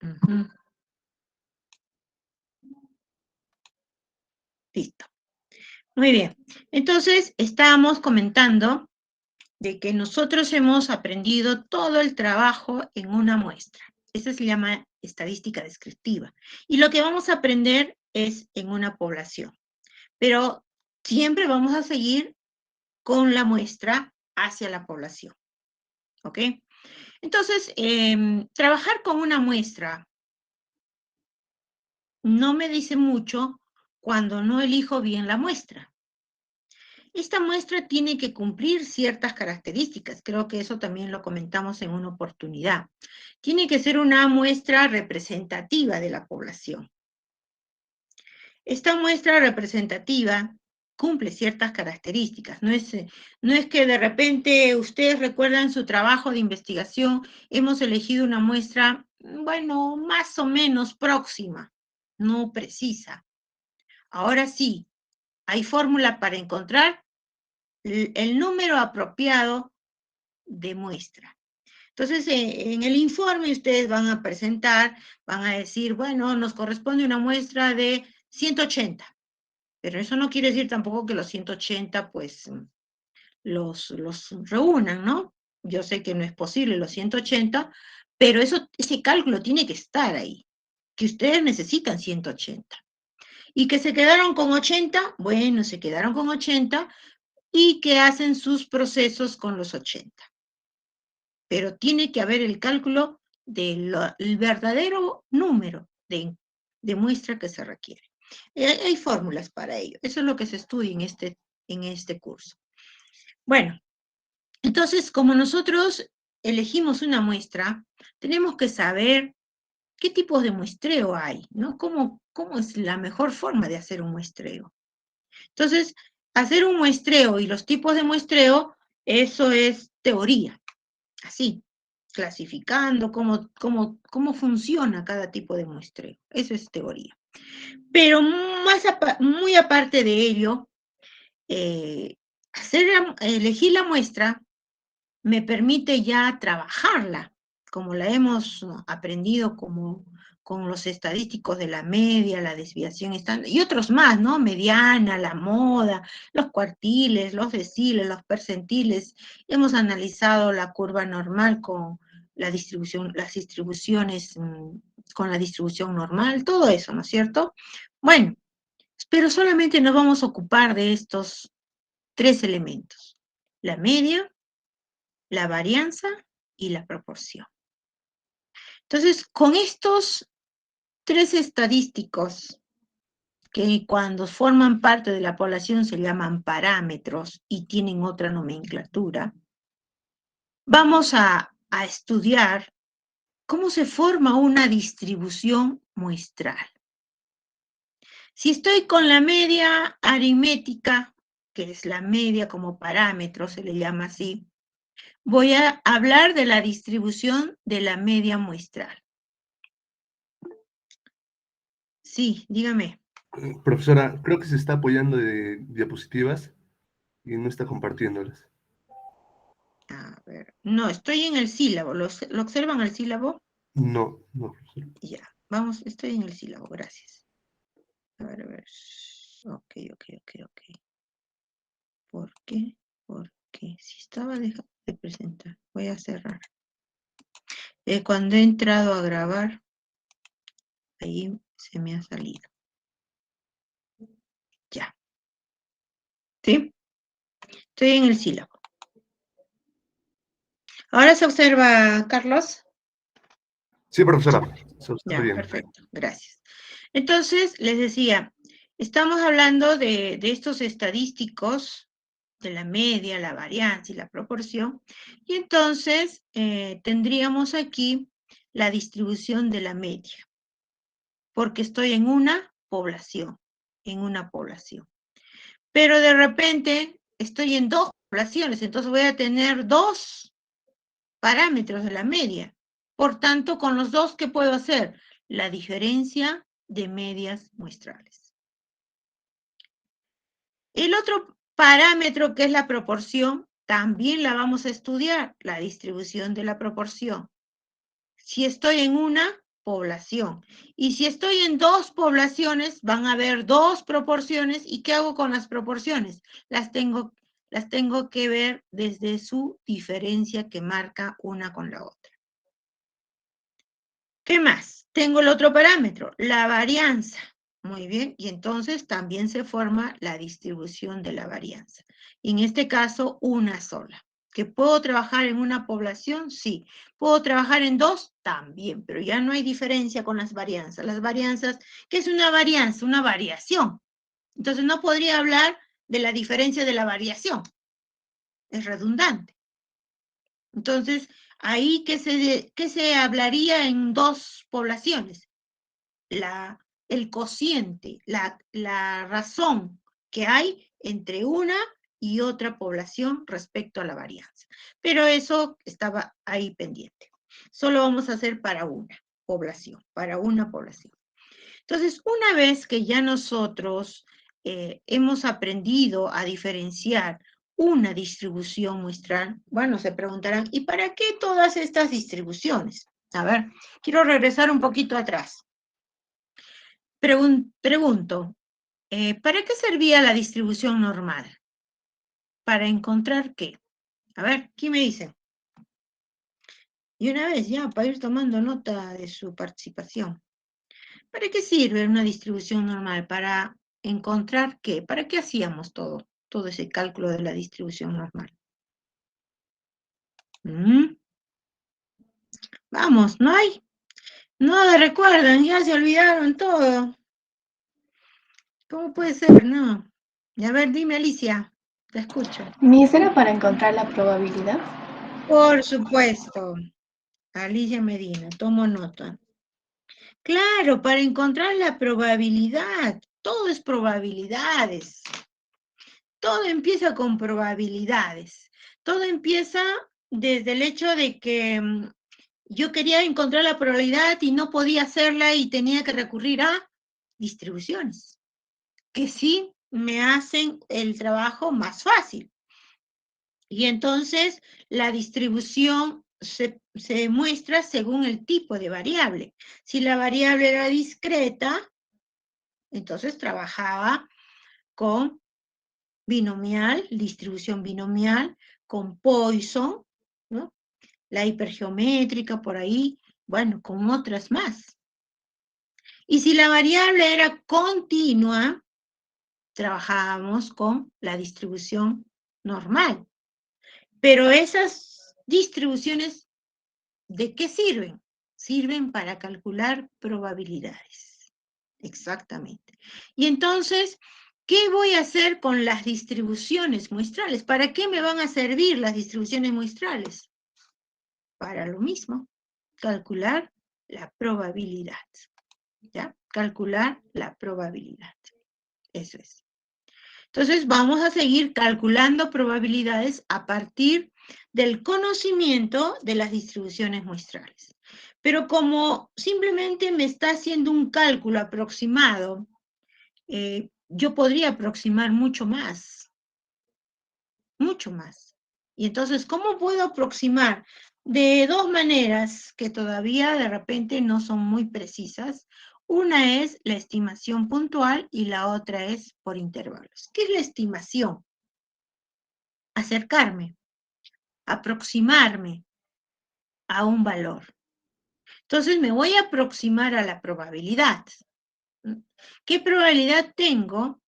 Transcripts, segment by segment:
Ujú. Listo. Muy bien. Entonces, estábamos comentando de que nosotros hemos aprendido todo el trabajo en una muestra. Eso se llama estadística descriptiva. Y lo que vamos a aprender es en una población. Pero siempre vamos a seguir con la muestra hacia la población. ¿Ok? Entonces, trabajar con una muestra no me dice mucho cuando no elijo bien la muestra. Esta muestra tiene que cumplir ciertas características, creo que eso también lo comentamos en una oportunidad. Tiene que ser una muestra representativa de la población. Esta muestra representativa cumple ciertas características, no es que de repente ustedes recuerdan su trabajo de investigación, hemos elegido una muestra, bueno, más o menos próxima, no precisa. Ahora sí, hay fórmula para encontrar el número apropiado de muestra. Entonces, en el informe ustedes van a presentar, van a decir, bueno, nos corresponde una muestra de 180, pero eso no quiere decir tampoco que los 180, pues, los reúnan, ¿no? Yo sé que no es posible los 180, pero ese cálculo tiene que estar ahí, que ustedes necesitan 180. Y que se quedaron con 80, bueno, se quedaron con 80, y que hacen sus procesos con los 80. Pero tiene que haber el cálculo del verdadero número de muestra que se requiere. Hay fórmulas para ello. Eso es lo que se estudia en este curso. Bueno, entonces, como nosotros elegimos una muestra, tenemos que saber qué tipos de muestreo hay, ¿no? ¿Cómo es la mejor forma de hacer un muestreo? Entonces, hacer un muestreo y los tipos de muestreo, eso es teoría, así, clasificando cómo funciona cada tipo de muestreo. Eso es teoría. Pero muy aparte de ello, elegir la muestra me permite ya trabajarla, como la hemos aprendido con los estadísticos de la media, la desviación estándar, y otros más, ¿no? Mediana, la moda, los cuartiles, los deciles, los percentiles. Hemos analizado la curva normal con las distribuciones con la distribución normal, todo eso, ¿no es cierto? Bueno, pero solamente nos vamos a ocupar de estos tres elementos: la media, la varianza y la proporción. Entonces, con estos tres estadísticos, que cuando forman parte de la población se llaman parámetros y tienen otra nomenclatura, vamos a estudiar cómo se forma una distribución muestral. Si estoy con la media aritmética, que es la media como parámetro, se le llama así, voy a hablar de la distribución de la media muestral. Sí, dígame. Profesora, creo que se está apoyando de diapositivas y no está compartiéndolas. A ver, no, estoy en el sílabo. ¿Lo observan el sílabo? No, no, profesora. Ya, vamos, estoy en el sílabo, gracias. A ver. Ok. ¿Por qué? Porque si estaba dejando de presentar, voy a cerrar. Cuando he entrado a grabar, ahí se me ha salido. Ya. ¿Sí? Estoy en el sílabo. ¿Ahora se observa, Carlos? Sí, profesora, se observa Ya, bien. perfecto, gracias. Entonces, les decía, estamos hablando de estos estadísticos, de la media, la varianza y la proporción, y entonces tendríamos aquí la distribución de la media, porque estoy en una población, Pero de repente estoy en dos poblaciones, entonces voy a tener dos parámetros de la media. Por tanto, con los dos, ¿qué puedo hacer? La diferencia de medias muestrales. El otro parámetro, que es la proporción, también la vamos a estudiar, la distribución de la proporción. Si estoy en una población. Y si estoy en 2 poblaciones, van a haber 2 proporciones. ¿Y qué hago con las proporciones? Las tengo que ver desde su diferencia que marca una con la otra. ¿Qué más? Tengo el otro parámetro, la varianza. Muy bien, y entonces también se forma la distribución de la varianza. Y en este caso, una sola. ¿Que puedo trabajar en una población? Sí. ¿Puedo trabajar en 2? También, pero ya no hay diferencia con las varianzas. Las varianzas, ¿qué es una varianza? Una variación. Entonces no podría hablar de la diferencia de la variación. Es redundante. Entonces, ahí, ¿qué se hablaría en 2 poblaciones? El cociente, la razón que hay entre una y otra población respecto a la varianza. Pero eso estaba ahí pendiente. Solo vamos a hacer para una población, Entonces, una vez que ya nosotros hemos aprendido a diferenciar una distribución muestral, bueno, se preguntarán, ¿y para qué todas estas distribuciones? A ver, quiero regresar un poquito atrás. Pregunto, ¿para qué servía la distribución normal? ¿Para encontrar qué? A ver, ¿qué me dicen? Y una vez ya, para ir tomando nota de su participación. ¿Para qué sirve una distribución normal? ¿Para encontrar qué? ¿Para qué hacíamos todo ese cálculo de la distribución normal? Vamos, ¿no hay? No recuerdan, ya se olvidaron todo. ¿Cómo puede ser? No. Y a ver, dime, Alicia, te escucho. ¿Miss era para encontrar la probabilidad? Por supuesto. Alicia Medina, tomo nota. Claro, para encontrar la probabilidad. Todo es probabilidades. Todo empieza con probabilidades. Todo empieza desde el hecho de que yo quería encontrar la probabilidad y no podía hacerla y tenía que recurrir a distribuciones, que sí me hacen el trabajo más fácil. Y entonces la distribución se muestra según el tipo de variable. Si la variable era discreta, entonces trabajaba con binomial, distribución binomial, con Poisson, ¿no? La hipergeométrica por ahí, bueno, con otras más. Y si la variable era continua, trabajábamos con la distribución normal. Pero esas distribuciones, ¿de qué sirven? Sirven para calcular probabilidades. Exactamente. Y entonces, ¿qué voy a hacer con las distribuciones muestrales? ¿Para qué me van a servir las distribuciones muestrales? Para lo mismo, calcular la probabilidad. ¿Ya? Calcular la probabilidad. Eso es. Entonces, vamos a seguir calculando probabilidades a partir del conocimiento de las distribuciones muestrales. Pero como simplemente me está haciendo un cálculo aproximado, yo podría aproximar mucho más. Mucho más. Y entonces, ¿cómo puedo aproximar? De 2 maneras que todavía de repente no son muy precisas. Una es la estimación puntual y la otra es por intervalos. ¿Qué es la estimación? Acercarme, aproximarme a un valor. Entonces me voy a aproximar a la probabilidad. ¿Qué probabilidad tengo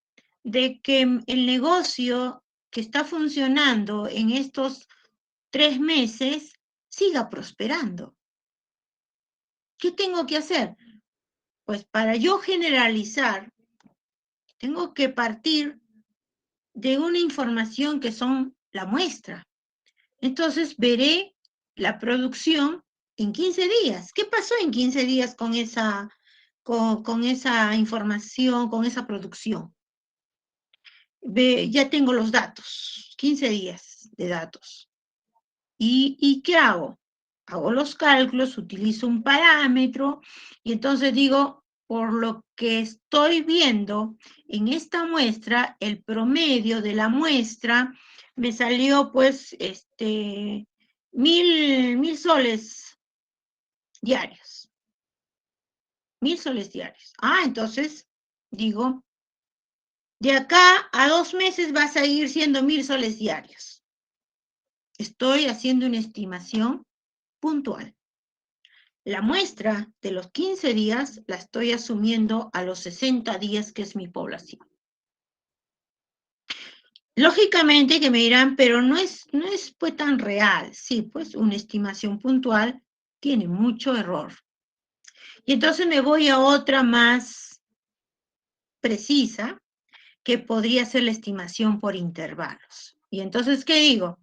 de que el negocio que está funcionando en estos 3 meses siga prosperando? ¿Qué tengo que hacer? Pues para yo generalizar, tengo que partir de una información que son la muestra. Entonces veré la producción en 15 días. ¿Qué pasó en 15 días con esa información, con esa producción? Ya tengo los datos, 15 días de datos. ¿Y qué hago? Hago los cálculos, utilizo un parámetro y entonces digo, por lo que estoy viendo en esta muestra, el promedio de la muestra me salió pues 1.000 soles diarios. 1000 soles diarios. Entonces, digo, de acá a 2 meses va a seguir siendo 1000 soles diarios. Estoy haciendo una estimación puntual. La muestra de los 15 días la estoy asumiendo a los 60 días, que es mi población. Lógicamente que me dirán, pero no es pues tan real. Sí, pues una estimación puntual tiene mucho error. Y entonces me voy a otra más precisa, que podría ser la estimación por intervalos. Y entonces, ¿qué digo?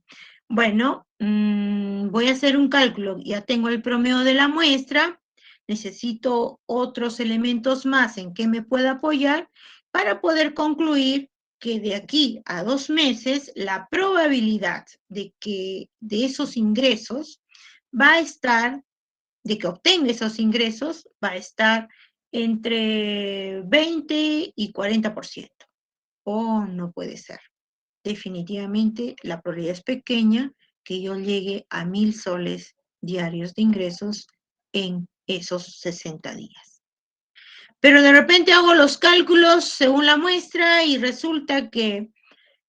Bueno, voy a hacer un cálculo, ya tengo el promedio de la muestra, necesito otros elementos más en que me pueda apoyar para poder concluir que de aquí a 2 meses la probabilidad de que de esos ingresos va a estar, de que obtenga esos ingresos, va a estar entre 20 y 40%. No puede ser. Definitivamente la probabilidad es pequeña que yo llegue a 1000 soles diarios de ingresos en esos 60 días. Pero de repente hago los cálculos según la muestra y resulta que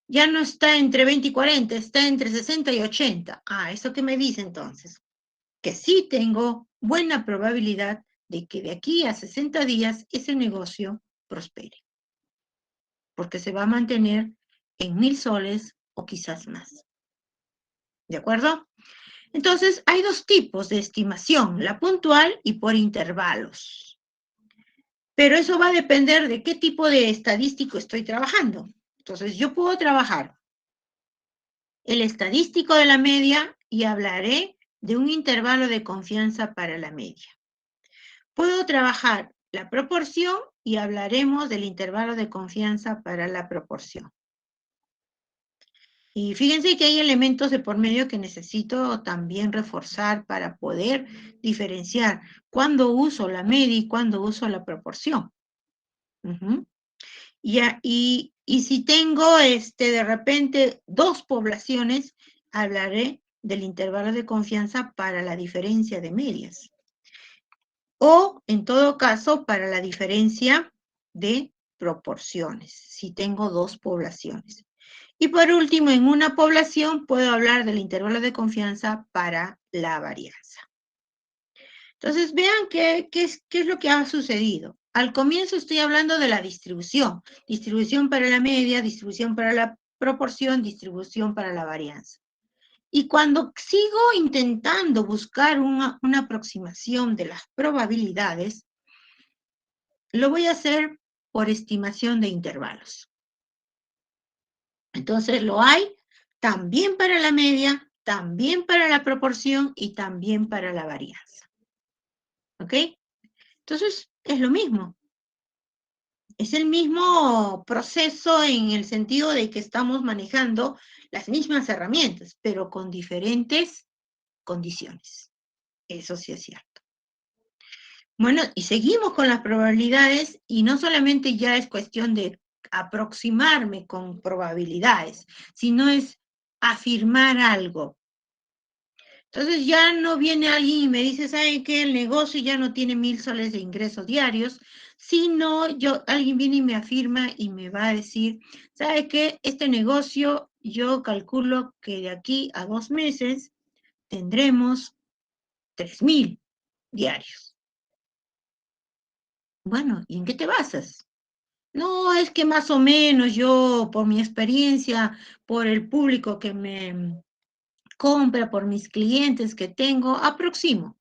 ya no está entre 20 y 40, está entre 60 y 80. ¿Eso qué me dice entonces? Que sí tengo buena probabilidad de que de aquí a 60 días ese negocio prospere, porque se va a mantener en 1000 soles o quizás más. ¿De acuerdo? Entonces, hay 2 tipos de estimación, la puntual y por intervalos. Pero eso va a depender de qué tipo de estadístico estoy trabajando. Entonces, yo puedo trabajar el estadístico de la media y hablaré de un intervalo de confianza para la media. Puedo trabajar la proporción y hablaremos del intervalo de confianza para la proporción. Y fíjense que hay elementos de por medio que necesito también reforzar para poder diferenciar cuándo uso la media y cuándo uso la proporción. Y si tengo de repente 2 poblaciones, hablaré del intervalo de confianza para la diferencia de medias. O, en todo caso, para la diferencia de proporciones, si tengo 2 poblaciones. Y por último, en una población puedo hablar del intervalo de confianza para la varianza. Entonces, vean qué es lo que ha sucedido. Al comienzo estoy hablando de la distribución. Distribución para la media, distribución para la proporción, distribución para la varianza. Y cuando sigo intentando buscar una aproximación de las probabilidades, lo voy a hacer por estimación de intervalos. Entonces lo hay también para la media, también para la proporción y también para la varianza. ¿Ok? Entonces es lo mismo. Es el mismo proceso en el sentido de que estamos manejando las mismas herramientas, pero con diferentes condiciones. Eso sí es cierto. Bueno, y seguimos con las probabilidades y no solamente ya es cuestión de aproximarme con probabilidades, sino es afirmar algo. Entonces ya no viene alguien y me dice, ¿sabe qué? El negocio ya no tiene 1000 soles de ingresos diarios, sino alguien viene y me afirma y me va a decir, ¿sabe qué? Este negocio yo calculo que de aquí a 2 meses tendremos 3000 diarios. Bueno, ¿y en qué te basas? No, es que más o menos yo, por mi experiencia, por el público que me compra, por mis clientes que tengo, aproximo.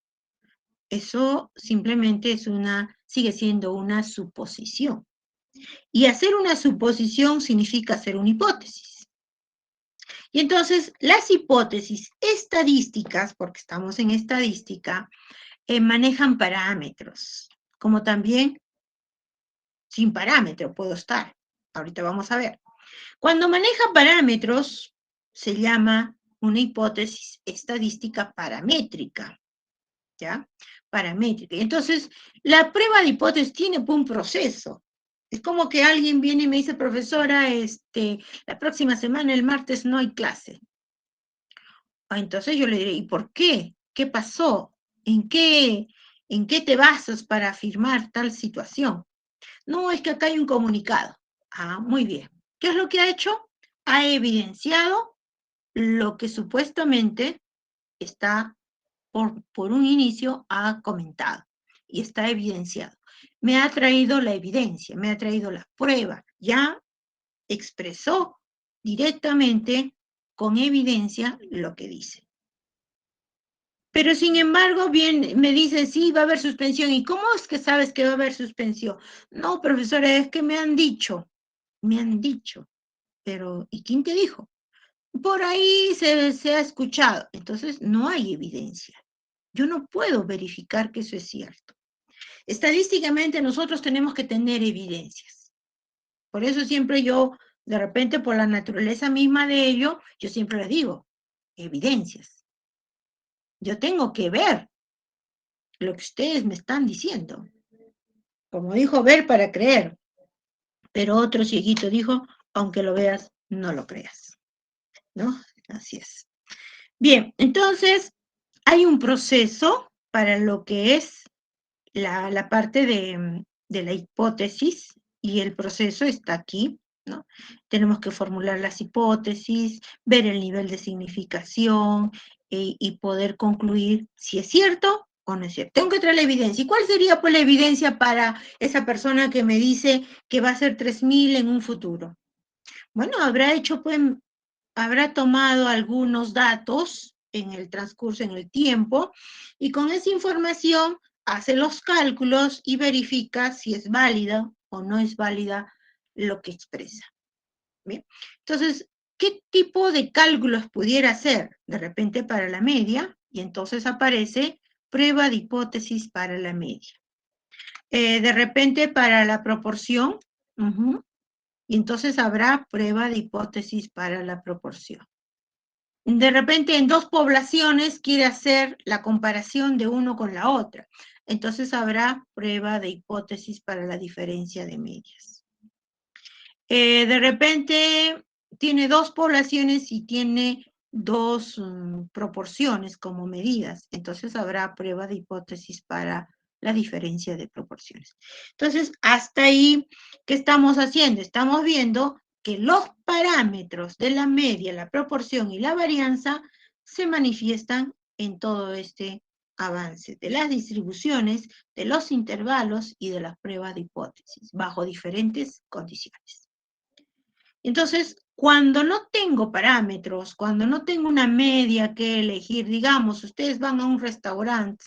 Eso simplemente sigue siendo una suposición. Y hacer una suposición significa hacer una hipótesis. Y entonces, las hipótesis estadísticas, porque estamos en estadística, manejan parámetros, como también sin parámetro puedo estar. Ahorita vamos a ver. Cuando maneja parámetros, se llama una hipótesis estadística paramétrica, ¿ya? Paramétrica. Entonces, la prueba de hipótesis tiene un proceso. Es como que alguien viene y me dice, profesora, la próxima semana, el martes, no hay clase. Entonces yo le diré, ¿y por qué? ¿Qué pasó? ¿En qué ¿En qué te basas para afirmar tal situación? No, es que acá hay un comunicado. Ah, muy bien. ¿Qué es lo que ha hecho? Ha evidenciado lo que supuestamente está por un inicio ha comentado y está evidenciado. Me ha traído la evidencia, me ha traído la prueba, ya expresó directamente con evidencia lo que dice. Pero sin embargo, bien, me dice, sí, va a haber suspensión. ¿Y cómo es que sabes que va a haber suspensión? No, profesora, es que me han dicho, pero ¿y quién te dijo? Por ahí se ha escuchado, entonces no hay evidencia. Yo no puedo verificar que eso es cierto. Estadísticamente nosotros tenemos que tener evidencias. Por eso siempre yo, de repente por la naturaleza misma de ello, yo siempre les digo, evidencias. Yo tengo que ver lo que ustedes me están diciendo. Como dijo, ver para creer. Pero otro cieguito dijo, aunque lo veas, no lo creas. ¿No? Así es. Bien, entonces hay un proceso para lo que es la parte de la hipótesis y el proceso está aquí, ¿no? Tenemos que formular las hipótesis, ver el nivel de significación y poder concluir si es cierto o no es cierto. Tengo que traer la evidencia. ¿Y cuál sería pues la evidencia para esa persona que me dice que va a ser 3.000 en un futuro? Bueno, habrá hecho pues, habrá tomado algunos datos en el transcurso, en el tiempo, y con esa información hace los cálculos y verifica si es válida o no es válida lo que expresa. ¿Bien? Entonces, ¿qué tipo de cálculos pudiera hacer? De repente para la media, y entonces aparece prueba de hipótesis para la media. De repente para la proporción, y entonces habrá prueba de hipótesis para la proporción. De repente en dos poblaciones quiere hacer la comparación de uno con la otra. Entonces habrá prueba de hipótesis para la diferencia de medias. De repente tiene dos poblaciones y tiene dos proporciones como medidas. Entonces habrá prueba de hipótesis para la diferencia de proporciones. Entonces, hasta ahí, ¿qué estamos haciendo? Estamos viendo que los parámetros de la media, la proporción y la varianza se manifiestan en todo este avance de las distribuciones, de los intervalos y de las pruebas de hipótesis, bajo diferentes condiciones. Entonces, cuando no tengo parámetros, cuando no tengo una media que elegir, digamos, ustedes van a un restaurante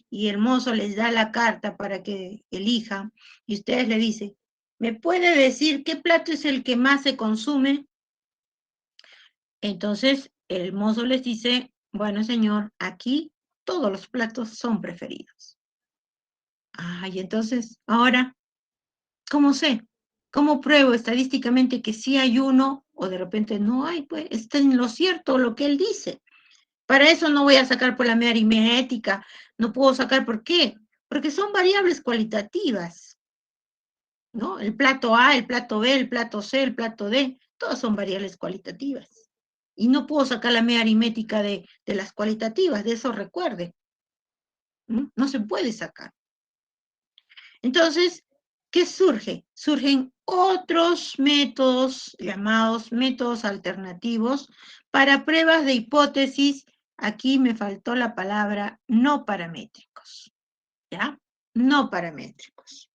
y el mozo les da la carta para que elijan, y ustedes le dicen, ¿me puede decir qué plato es el que más se consume? Entonces, el mozo les dice, bueno, señor, aquí todos los platos son preferidos. Y entonces, ahora, ¿cómo sé? ¿Cómo pruebo estadísticamente que sí hay uno o de repente no hay? Pues está en lo cierto lo que él dice. Para eso no voy a sacar por la media aritmética, no puedo sacar, ¿por qué? Porque son variables cualitativas, ¿no? El plato A, el plato B, el plato C, el plato D, todas son variables cualitativas. Y no puedo sacar la media aritmética de las cualitativas, de eso recuerde. No se puede sacar. Entonces, ¿qué surge? Surgen otros métodos llamados métodos alternativos para pruebas de hipótesis. Aquí me faltó la palabra no paramétricos, ¿ya? No paramétricos.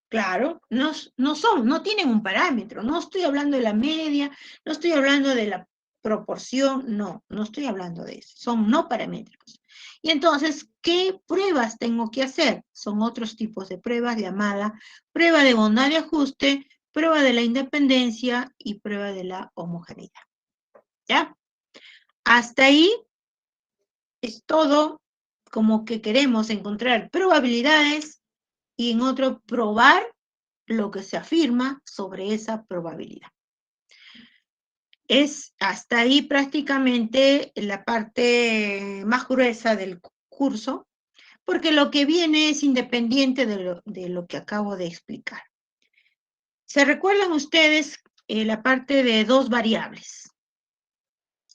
Claro, no tienen un parámetro, no estoy hablando de la media, no estoy hablando de la proporción, no estoy hablando de eso, son no paramétricos. Y entonces, ¿qué pruebas tengo que hacer? Son otros tipos de pruebas llamada prueba de bondad de ajuste, prueba de la independencia y prueba de la homogeneidad. ¿Ya? Hasta ahí es todo como que queremos encontrar probabilidades y en otro probar lo que se afirma sobre esa probabilidad. Es hasta ahí prácticamente la parte más gruesa del curso, porque lo que viene es independiente de lo que acabo de explicar. ¿Se recuerdan ustedes la parte de dos variables?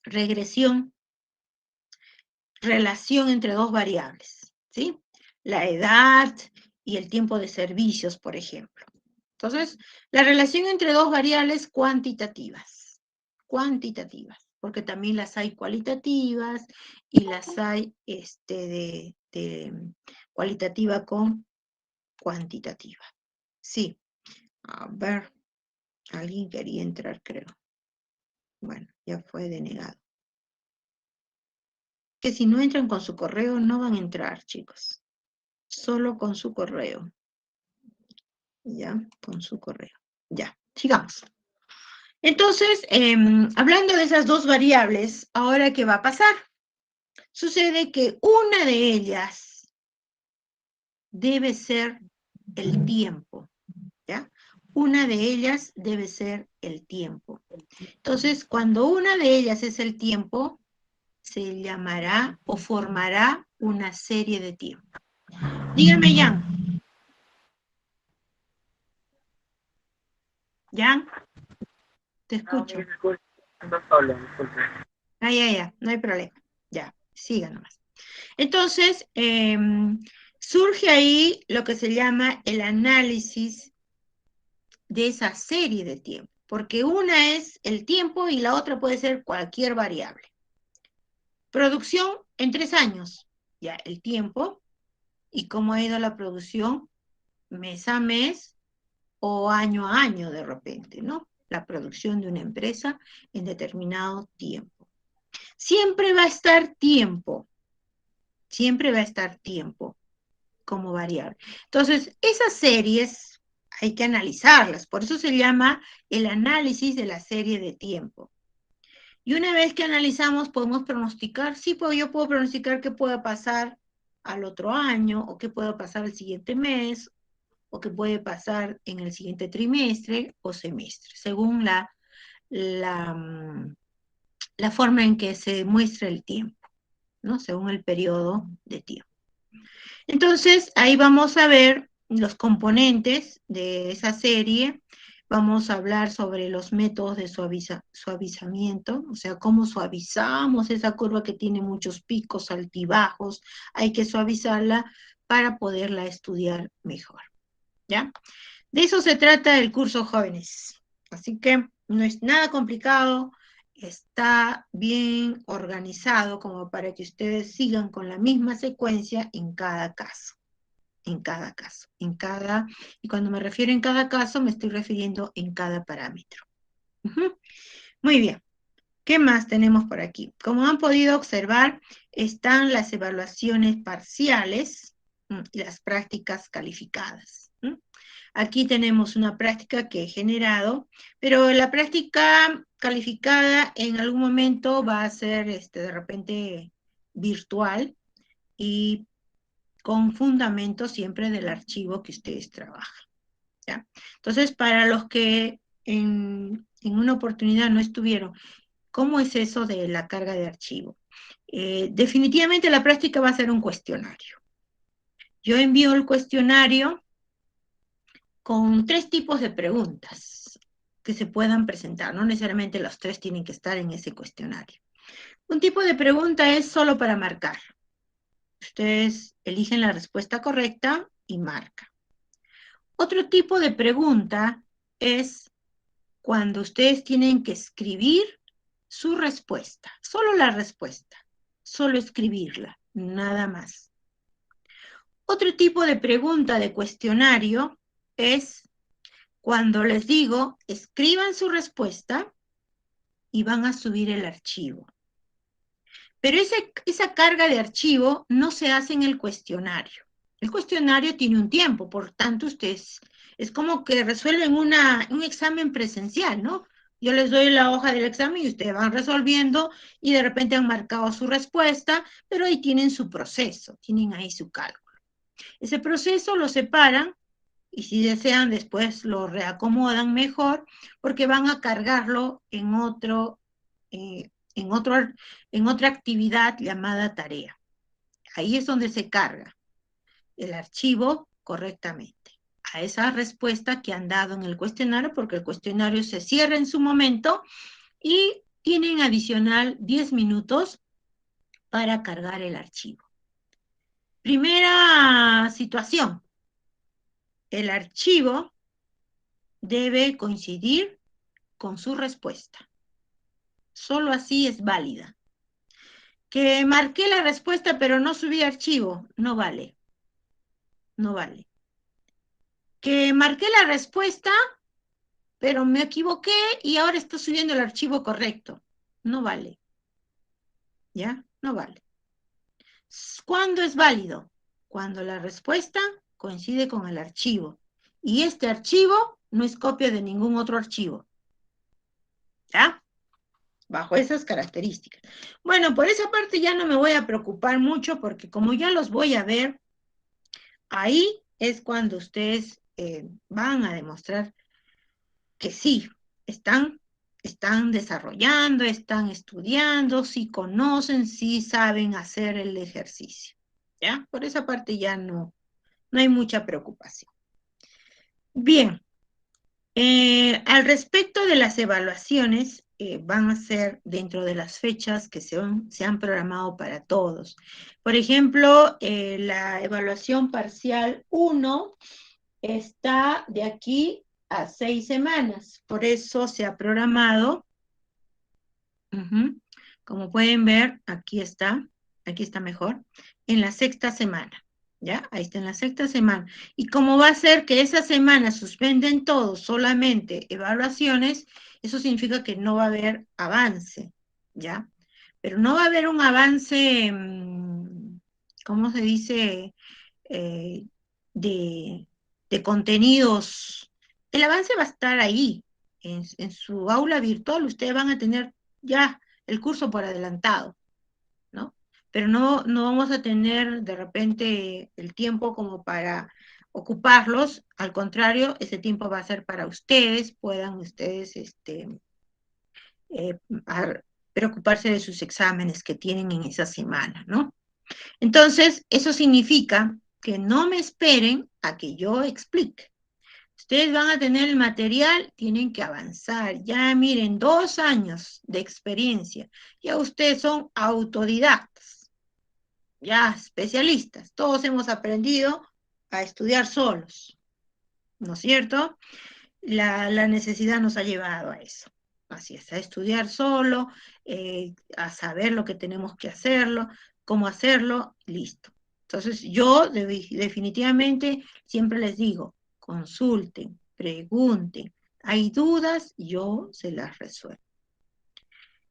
Regresión, relación entre dos variables, ¿sí? la edad y el tiempo de servicios, por ejemplo. Entonces, la relación entre dos variables cuantitativas, porque también las hay cualitativas y las hay de cualitativa con cuantitativa. Sí, a ver, alguien quería entrar, creo. Bueno, ya fue denegado. Que si no entran con su correo, no van a entrar, chicos. Solo con su correo. Ya, con su correo. Ya, sigamos. Entonces, hablando de esas dos variables, ¿ahora qué va a pasar? Sucede que una de ellas debe ser el tiempo, ¿ya? Una de ellas debe ser el tiempo. Entonces, cuando una de ellas es el tiempo, se llamará o formará una serie de tiempo. Dígame, Jan. Jan, te escucho. Ya, no hay problema. Ya, siga nomás. Entonces, surge ahí lo que se llama el análisis de esa serie de tiempo, porque una es el tiempo y la otra puede ser cualquier variable. Producción en 3 años, ya el tiempo, y cómo ha ido la producción mes a mes o año a año de repente, ¿no? La producción de una empresa en determinado tiempo. Siempre va a estar tiempo como variable. Entonces, esas series hay que analizarlas, por eso se llama el análisis de la serie de tiempo. Y una vez que analizamos, podemos pronosticar, sí, pues yo puedo pronosticar qué puede pasar al otro año, o qué puede pasar el siguiente mes, o qué puede pasar en el siguiente trimestre o semestre, según la forma en que se muestra el tiempo, ¿no? Según el periodo de tiempo. Entonces, ahí vamos a ver los componentes de esa serie. Vamos a hablar sobre los métodos de suavizamiento, o sea, cómo suavizamos esa curva que tiene muchos picos, altibajos. Hay que suavizarla para poderla estudiar mejor, ¿ya? De eso se trata el curso Jóvenes. Así que no es nada complicado, está bien organizado como para que ustedes sigan con la misma secuencia en cada caso. Y cuando me refiero en cada caso, me estoy refiriendo en cada parámetro. Muy bien. ¿Qué más tenemos por aquí? Como han podido observar, están las evaluaciones parciales y las prácticas calificadas. Aquí tenemos una práctica que he generado, pero la práctica calificada en algún momento va a ser de repente virtual y con fundamento siempre del archivo que ustedes trabajan, ¿ya? Entonces, para los que en una oportunidad no estuvieron, ¿cómo es eso de la carga de archivo? Definitivamente la práctica va a ser un cuestionario. Yo envío el cuestionario con 3 tipos de preguntas que se puedan presentar. No necesariamente los 3 tienen que estar en ese cuestionario. Un tipo de pregunta es solo para marcar. Ustedes eligen la respuesta correcta y marcan. Otro tipo de pregunta es cuando ustedes tienen que escribir su respuesta, solo la respuesta, solo escribirla, nada más. Otro tipo de pregunta de cuestionario es cuando les digo, escriban su respuesta y van a subir el archivo. Pero esa carga de archivo no se hace en el cuestionario. El cuestionario tiene un tiempo, por tanto, ustedes es como que resuelven un examen presencial, ¿no? Yo les doy la hoja del examen y ustedes van resolviendo y de repente han marcado su respuesta, pero ahí tienen su proceso, tienen ahí su cálculo. Ese proceso lo separan y si desean después lo reacomodan mejor porque van a cargarlo en otra actividad llamada tarea. Ahí es donde se carga el archivo correctamente a esa respuesta que han dado en el cuestionario, porque el cuestionario se cierra en su momento y tienen adicional 10 minutos para cargar el archivo. Primera situación, el archivo debe coincidir con su respuesta. Solo así es válida. Que marqué la respuesta pero no subí archivo, no vale. No vale. Que marqué la respuesta pero me equivoqué y ahora está subiendo el archivo correcto. No vale. ¿Ya? No vale. ¿Cuándo es válido? Cuando la respuesta coincide con el archivo. Y este archivo no es copia de ningún otro archivo. ¿Ya? Bajo esas características. Bueno, por esa parte ya no me voy a preocupar mucho porque como ya los voy a ver, ahí es cuando ustedes van a demostrar que sí, están desarrollando, están estudiando, sí conocen, sí saben hacer el ejercicio. ¿Ya? Por esa parte ya no hay mucha preocupación. Bien, al respecto de las evaluaciones, van a ser dentro de las fechas que se han programado para todos. Por ejemplo, la evaluación parcial 1 está de aquí a 6 semanas. Por eso se ha programado. Como pueden ver, aquí está mejor, en la 6ª semana. ¿Ya? Ahí está en la 6ª semana. Y como va a ser que esa semana suspenden todos solamente evaluaciones, eso significa que no va a haber avance, ¿ya? Pero no va a haber un avance, ¿cómo se dice? De contenidos. El avance va a estar ahí, en su aula virtual, ustedes van a tener ya el curso por adelantado, ¿no? Pero no vamos a tener de repente el tiempo como para ocuparlos, al contrario, ese tiempo va a ser para ustedes, puedan ustedes preocuparse de sus exámenes que tienen en esa semana, ¿no? Entonces, eso significa que no me esperen a que yo explique. Ustedes van a tener el material, tienen que avanzar. Ya miren, 2 años de experiencia. Ya ustedes son autodidactas, ya especialistas. Todos hemos aprendido a estudiar solos, ¿no es cierto? La necesidad nos ha llevado a eso. Así es, a estudiar solo, a saber lo que tenemos que hacerlo, cómo hacerlo, listo. Entonces yo definitivamente siempre les digo, consulten, pregunten, hay dudas, yo se las resuelvo.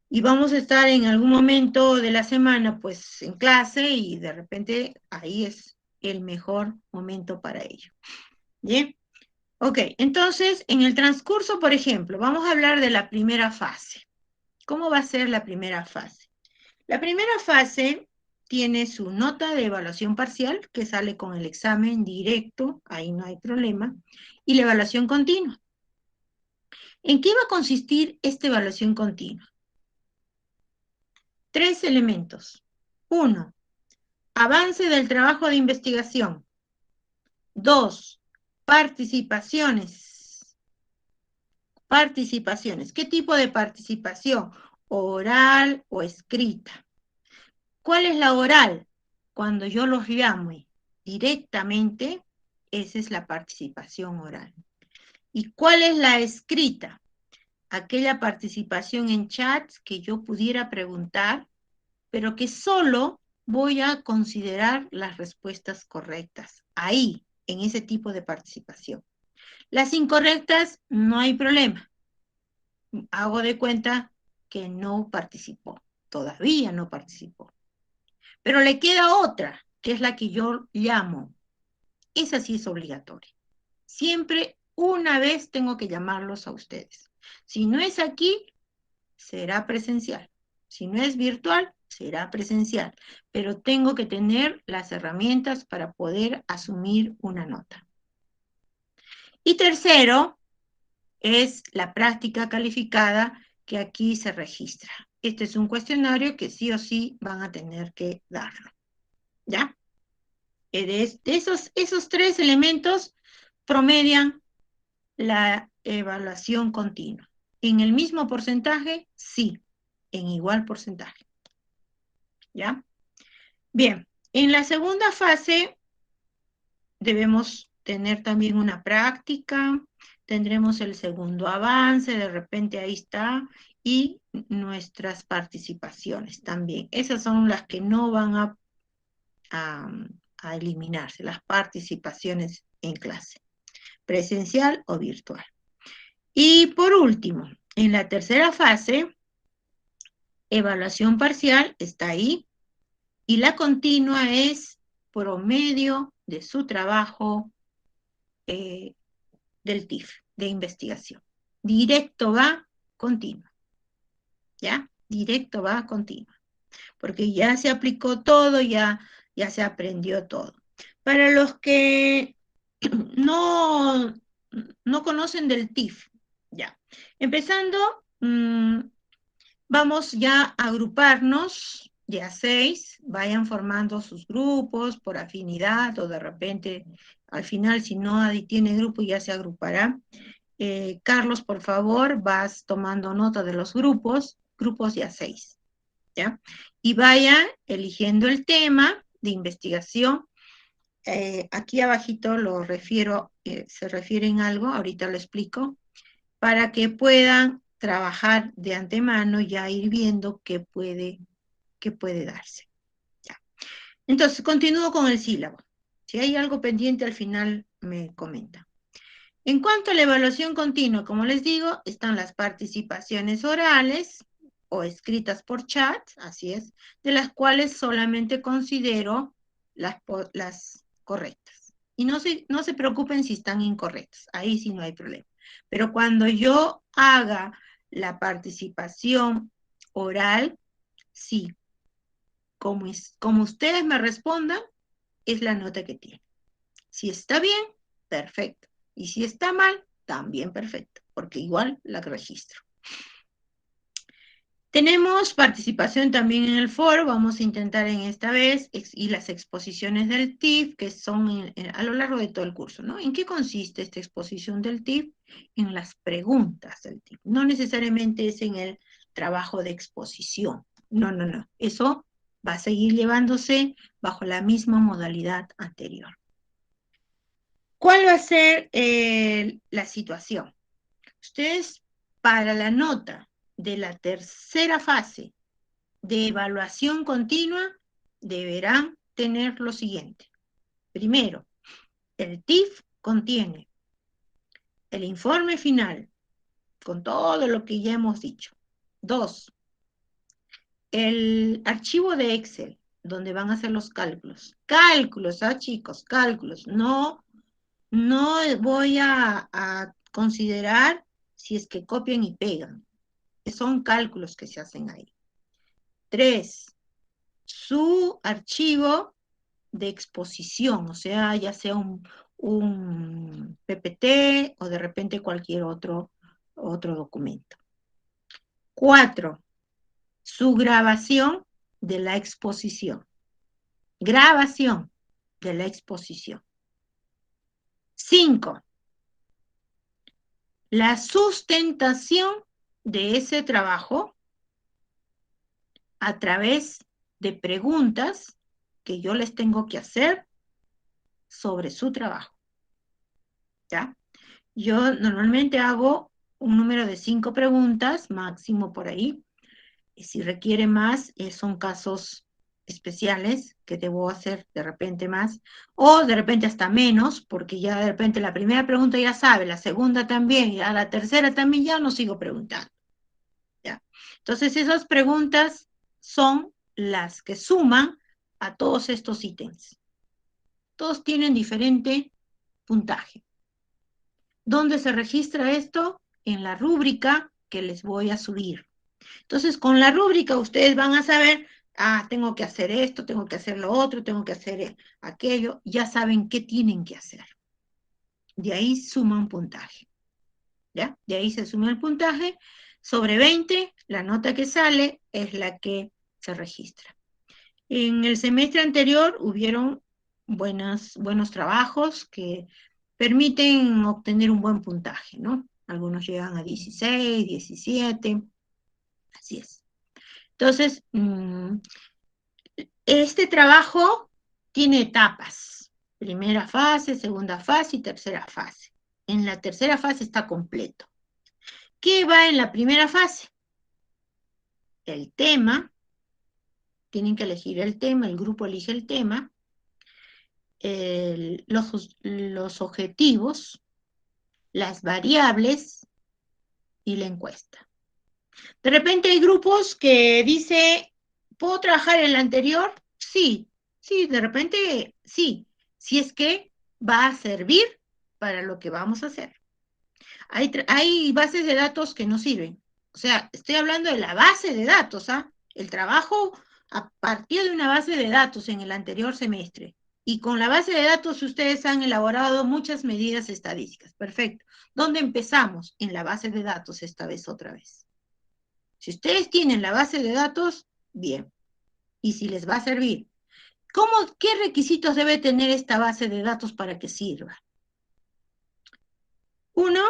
Y vamos a estar en algún momento de la semana pues en clase y de repente ahí es el mejor momento para ello. ¿Bien? Ok, entonces, en el transcurso, por ejemplo, vamos a hablar de la primera fase. ¿Cómo va a ser la primera fase? La primera fase tiene su nota de evaluación parcial, que sale con el examen directo, ahí no hay problema, y la evaluación continua. ¿En qué va a consistir esta evaluación continua? 3 elementos. 1, avance del trabajo de investigación. 2, participaciones. Participaciones. ¿Qué tipo de participación? Oral o escrita. ¿Cuál es la oral? Cuando yo los llamo directamente, esa es la participación oral. ¿Y cuál es la escrita? Aquella participación en chats que yo pudiera preguntar, pero que solo voy a considerar las respuestas correctas. Ahí, en ese tipo de participación. Las incorrectas, no hay problema. Hago de cuenta que no participó. Todavía no participó. Pero le queda otra, que es la que yo llamo. Esa sí es obligatoria. Siempre una vez tengo que llamarlos a ustedes. Si no es aquí, será presencial. Si no es virtual, será presencial. Pero tengo que tener las herramientas para poder asumir una nota. Y tercero, es la práctica calificada que aquí se registra. Este es un cuestionario que sí o sí van a tener que darlo. ¿Ya? Esos 3 elementos promedian la evaluación continua. ¿En el mismo porcentaje? Sí, en igual porcentaje. ¿Ya? Bien, En la segunda fase debemos tener también una práctica, tendremos el segundo avance, de repente ahí está, y nuestras participaciones también. Esas son las que no van a eliminarse, las participaciones en clase, presencial o virtual. Y por último, en la tercera fase, evaluación parcial está ahí, y la continua es promedio de su trabajo del TIF, de investigación. Directo va continua, ¿ya? Directo va continua, porque ya se aplicó todo, ya se aprendió todo. Para los que no conocen del TIF, ya. Empezando, vamos ya a agruparnos de a 6, vayan formando sus grupos por afinidad o de repente al final si nadie tiene grupo ya se agrupará. Carlos, por favor, vas tomando nota de los grupos de a 6, ¿ya? Y vayan eligiendo el tema de investigación. Aquí abajito lo refiero, se refieren algo, ahorita lo explico, para que puedan trabajar de antemano, ya ir viendo qué puede darse. Ya. Entonces, continúo con el sílabo. Si hay algo pendiente, al final me comenta. En cuanto a la evaluación continua, como les digo, están las participaciones orales o escritas por chat, así es, de las cuales solamente considero las correctas. Y no se preocupen si están incorrectas, ahí sí no hay problema. Pero cuando yo haga la participación oral, sí, como ustedes me respondan, es la nota que tiene. Si está bien, perfecto. Y si está mal, también perfecto, porque igual la registro. Tenemos participación también en el foro, vamos a intentar en esta vez, y las exposiciones del TIF, que son a lo largo de todo el curso, ¿no? ¿En qué consiste esta exposición del TIF? En las preguntas del TIF. No necesariamente es en el trabajo de exposición. No, no, no. Eso va a seguir llevándose bajo la misma modalidad anterior. ¿Cuál va a ser la situación? Ustedes, para la nota de la tercera fase de evaluación continua, deberán tener lo siguiente. Primero, el TIF contiene el informe final, con todo lo que ya hemos dicho. 2, el archivo de Excel, donde van a hacer los cálculos. Cálculos, chicos, cálculos. No voy a considerar si es que copian y pegan. Son cálculos que se hacen ahí. 3, su archivo de exposición, o sea, ya sea un PPT o de repente cualquier otro documento. 4, su grabación de la exposición. Grabación de la exposición. 5, la sustentación de ese trabajo a través de preguntas que yo les tengo que hacer sobre su trabajo. ¿Ya? Yo normalmente hago un número de 5 preguntas, máximo por ahí. Y si requiere más, son casos especiales que debo hacer de repente más, o de repente hasta menos, porque ya de repente la primera pregunta ya sabe, la segunda también, y a la tercera también ya no sigo preguntando. ¿Ya? Entonces esas preguntas son las que suman a todos estos ítems. Todos tienen diferente puntaje. ¿Dónde se registra esto? En la rúbrica que les voy a subir. Entonces, con la rúbrica ustedes van a saber, tengo que hacer esto, tengo que hacer lo otro, tengo que hacer aquello. Ya saben qué tienen que hacer. De ahí suman puntaje. ¿Ya? De ahí se suma el puntaje. Sobre 20, la nota que sale es la que se registra. En el semestre anterior hubieron buenos trabajos que permiten obtener un buen puntaje, ¿no? Algunos llegan a 16, 17, así es. Entonces, este trabajo tiene etapas. Primera fase, segunda fase y tercera fase. En la tercera fase está completo. ¿Qué va en la primera fase? El tema. Tienen que elegir el tema, el grupo elige el tema, los objetivos, las variables y la encuesta. De repente hay grupos que dice, ¿puedo trabajar en el anterior? Sí, de repente sí, si es que va a servir para lo que vamos a hacer. Hay bases de datos que no sirven. O sea, estoy hablando de la base de datos, ¿ah? El trabajo a partir de una base de datos en el anterior semestre. Y con la base de datos ustedes han elaborado muchas medidas estadísticas. Perfecto. ¿Dónde empezamos? En la base de datos esta vez otra vez. Si ustedes tienen la base de datos, bien. Y si les va a servir. ¿Qué requisitos debe tener esta base de datos para que sirva? Uno,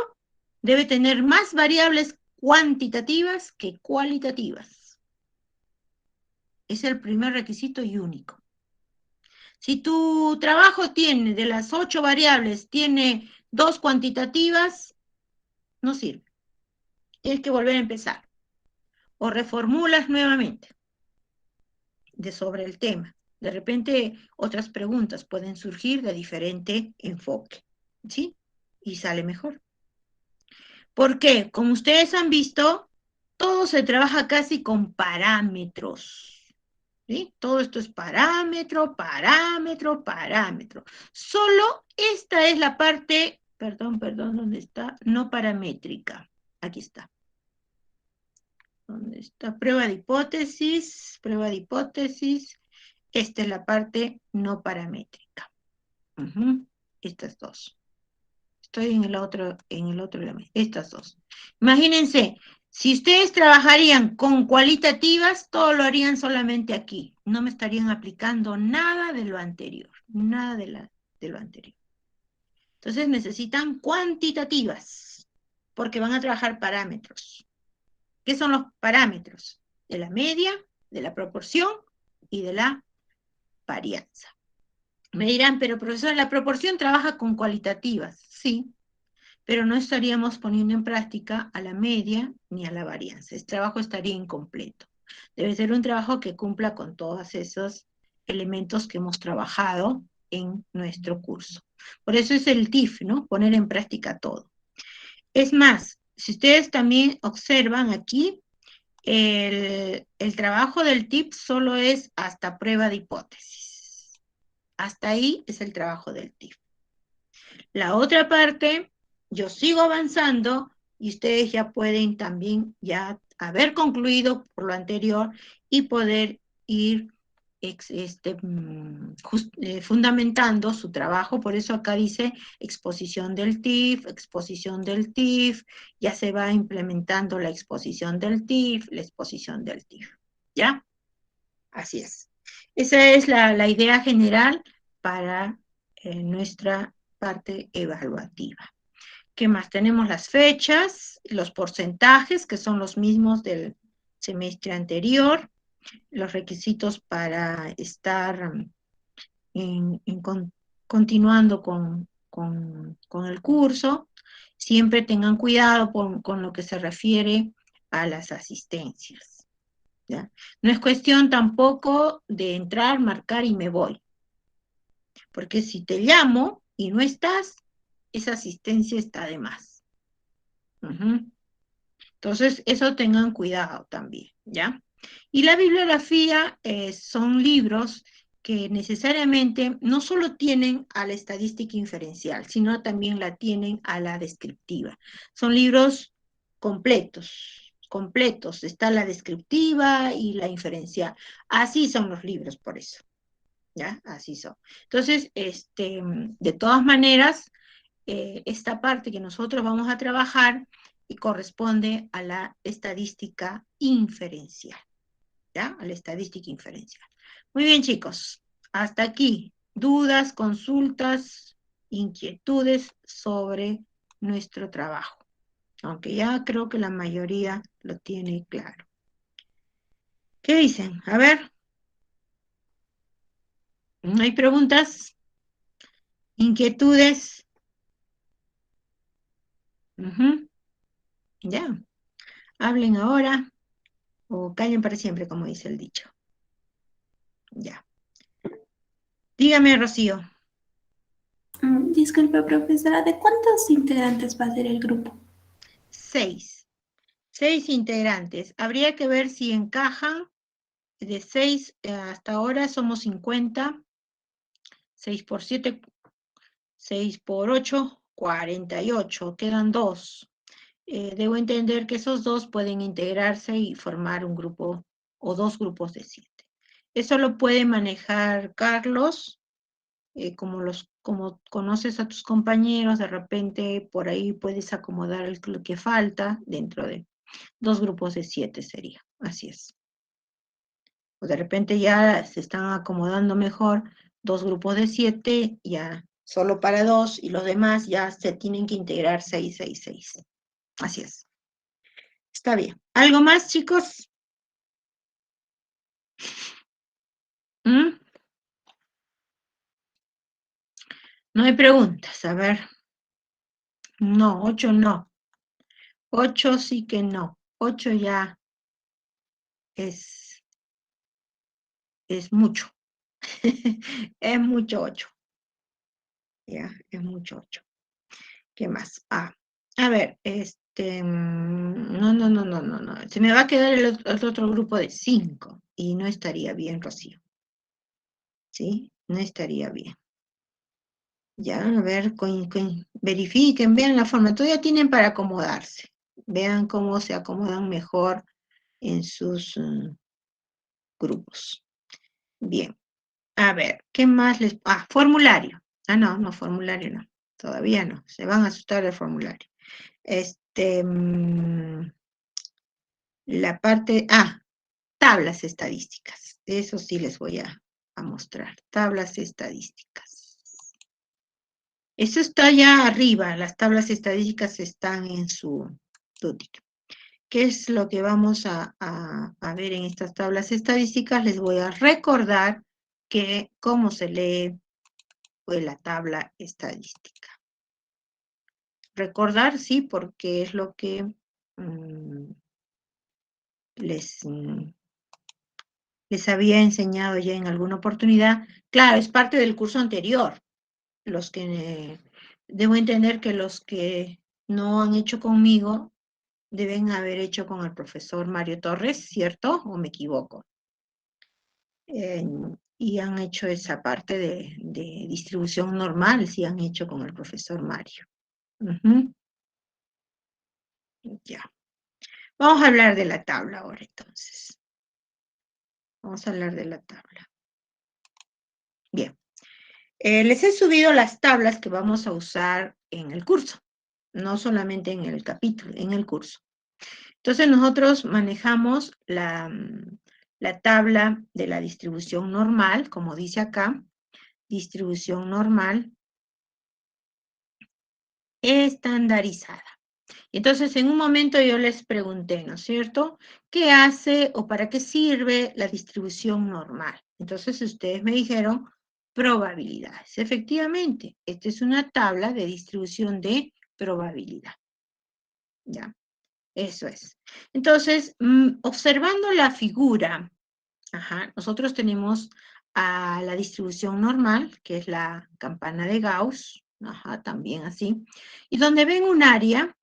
debe tener más variables cuantitativas que cualitativas. Es el primer requisito y único. Si tu trabajo tiene, de las 8 variables, tiene 2 cuantitativas, no sirve. Tienes que volver a empezar. O reformulas nuevamente sobre el tema. De repente, otras preguntas pueden surgir de diferente enfoque, ¿sí? Y sale mejor. ¿Por qué? Como ustedes han visto, todo se trabaja casi con parámetros. ¿Sí? Todo esto es parámetro, parámetro, parámetro. Solo esta es la parte, perdón, ¿dónde está? No paramétrica. Aquí está. ¿Dónde está? Prueba de hipótesis, prueba de hipótesis. Esta es la parte no paramétrica. Estas dos. Estoy en el otro elemento. Estas dos. Imagínense, si ustedes trabajarían con cualitativas, todo lo harían solamente aquí. No me estarían aplicando nada de lo anterior. Nada de lo anterior. Entonces necesitan cuantitativas, porque van a trabajar parámetros. ¿Qué son los parámetros? De la media, de la proporción y de la varianza. Me dirán, pero profesor, la proporción trabaja con cualitativas. Sí, pero no estaríamos poniendo en práctica a la media ni a la varianza. Este trabajo estaría incompleto. Debe ser un trabajo que cumpla con todos esos elementos que hemos trabajado en nuestro curso. Por eso es el TIF, ¿no? Poner en práctica todo. Es más, si ustedes también observan aquí, el trabajo del TIF solo es hasta prueba de hipótesis. Hasta ahí es el trabajo del TIF. La otra parte, yo sigo avanzando y ustedes ya pueden también ya haber concluido por lo anterior y poder ir fundamentando su trabajo. Por eso acá dice exposición del TIF, ya se va implementando la exposición del TIF, la exposición del TIF. ¿Ya? Así es. Esa es la idea general para nuestra parte evaluativa. ¿Qué más? Tenemos las fechas, los porcentajes, que son los mismos del semestre anterior, los requisitos para estar continuando con el curso. Siempre tengan cuidado con lo que se refiere a las asistencias. ¿Ya? No es cuestión tampoco de entrar, marcar y me voy. Porque si te llamo y no estás, esa asistencia está de más. Entonces, eso tengan cuidado también, ¿ya? Y la bibliografía son libros que necesariamente no solo tienen a la estadística inferencial, sino también la tienen a la descriptiva. Son libros completos, está la descriptiva y la inferencial. Así son los libros, por eso. ¿Ya? Así son. Entonces, de todas maneras, esta parte que nosotros vamos a trabajar y corresponde a la estadística inferencial. ¿Ya? A la estadística inferencial. Muy bien, chicos. Hasta aquí. Dudas, consultas, inquietudes sobre nuestro trabajo. Aunque ya creo que la mayoría lo tiene claro. ¿Qué dicen? A ver. ¿No hay preguntas? ¿Inquietudes? Ya. Hablen ahora o callen para siempre, como dice el dicho. Ya. Dígame, Rocío. Disculpe, profesora, ¿de cuántos integrantes va a ser el grupo? 6. 6 integrantes. Habría que ver si encajan. De 6 hasta ahora somos 50. 6 por 7, 6 por 8, 48. Quedan 2. Debo entender que esos 2 pueden integrarse y formar un grupo o 2 grupos de 7. Eso lo puede manejar Carlos, como conoces a tus compañeros, de repente por ahí puedes acomodar lo que falta dentro de 2 grupos de 7 sería, así es. O de repente ya se están acomodando mejor 2 grupos de 7, ya solo para 2, y los demás ya se tienen que integrar 6, 6, 6. Así es. Está bien. ¿Algo más, chicos? No hay preguntas, a ver. No, 8 no. 8 sí que no. 8 ya es mucho. Es mucho 8. Ya, es mucho 8. ¿Qué más? A ver, no. Se me va a quedar el otro grupo de 5 y no estaría bien, Rocío. ¿Sí? No estaría bien. Ya, a ver, verifiquen, vean la forma. Todavía tienen para acomodarse. Vean cómo se acomodan mejor en sus grupos. Bien. A ver, ¿qué más les... formulario. No, formulario no. Todavía no. Se van a asustar del formulario. La parte... tablas estadísticas. Eso sí les voy a mostrar. Tablas estadísticas. Eso está ya arriba. Las tablas estadísticas están en su título. ¿Qué es lo que vamos a ver en estas tablas estadísticas? Les voy a recordar que cómo se lee la tabla estadística. Recordar, sí, porque es lo que les había enseñado ya en alguna oportunidad. Claro, es parte del curso anterior. Los que debo entender que los que no han hecho conmigo deben haber hecho con el profesor Mario Torres, ¿cierto? ¿O me equivoco? Y han hecho esa parte de distribución normal, sí han hecho con el profesor Mario. Ya. Vamos a hablar de la tabla ahora, entonces. Vamos a hablar de la tabla. Bien. Les he subido las tablas que vamos a usar en el curso, no solamente en el capítulo, en el curso. Entonces, nosotros manejamos la tabla de la distribución normal, como dice acá, distribución normal estandarizada. Entonces, en un momento yo les pregunté, ¿no es cierto?, ¿qué hace o para qué sirve la distribución normal? Entonces, ustedes me dijeron probabilidades. Efectivamente, esta es una tabla de distribución de probabilidad. ¿Ya? Eso es. Entonces, observando la figura, nosotros tenemos a la distribución normal, que es la campana de Gauss, también así, y donde ven un área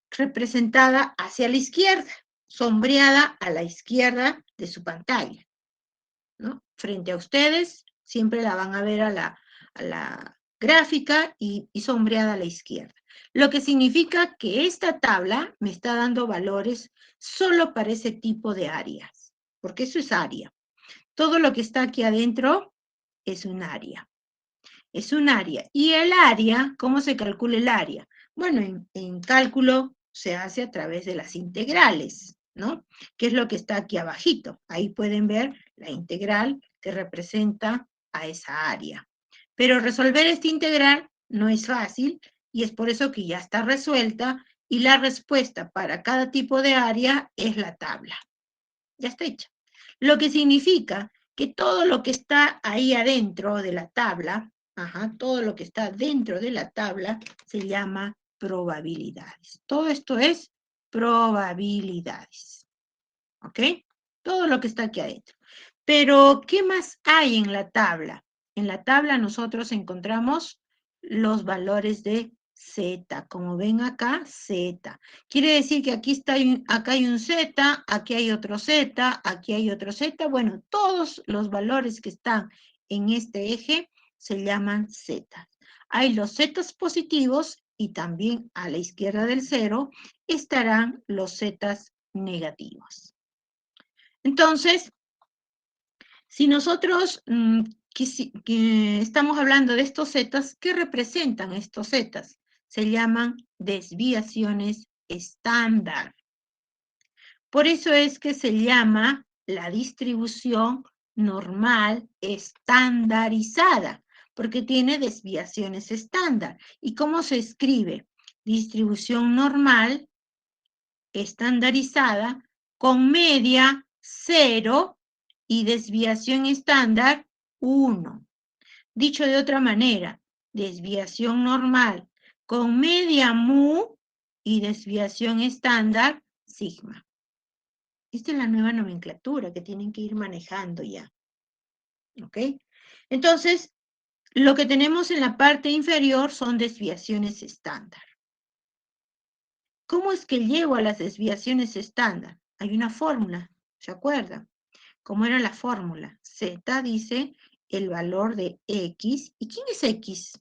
representada hacia la izquierda, sombreada a la izquierda de su pantalla, ¿no? Frente a ustedes, siempre la van a ver a la gráfica y sombreada a la izquierda. Lo que significa que esta tabla me está dando valores solo para ese tipo de áreas, porque eso es área. Todo lo que está aquí adentro es un área. Es un área. ¿Y el área? ¿Cómo se calcula el área? Bueno, en cálculo se hace a través de las integrales, ¿no? Que es lo que está aquí abajito. Ahí pueden ver la integral que representa a esa área. Pero resolver esta integral no es fácil y es por eso que ya está resuelta y la respuesta para cada tipo de área es la tabla. Ya está hecha. Lo que significa que todo lo que está ahí adentro de la tabla, todo lo que está dentro de la tabla se llama probabilidades. Todo esto es probabilidades. ¿Ok? Todo lo que está aquí adentro. Pero, ¿qué más hay en la tabla? En la tabla nosotros encontramos los valores de Z. Como ven acá, Z. Quiere decir que aquí acá hay un Z, aquí hay otro Z, aquí hay otro Z. Bueno, todos los valores que están en este eje se llaman Z. Hay los Zetas positivos y también a la izquierda del 0 estarán los Zetas negativos. Entonces, si nosotros que estamos hablando de estos zetas, ¿qué representan estos zetas? Se llaman desviaciones estándar. Por eso es que se llama la distribución normal estandarizada, porque tiene desviaciones estándar. ¿Y cómo se escribe? Distribución normal estandarizada con media 0 y desviación estándar 1. Dicho de otra manera, desviación normal con media mu y desviación estándar sigma. Esta es la nueva nomenclatura que tienen que ir manejando ya. ¿Ok? Entonces, lo que tenemos en la parte inferior son desviaciones estándar. ¿Cómo es que llego a las desviaciones estándar? Hay una fórmula, ¿se acuerdan? ¿Cómo era la fórmula? Z dice el valor de X. ¿Y quién es X?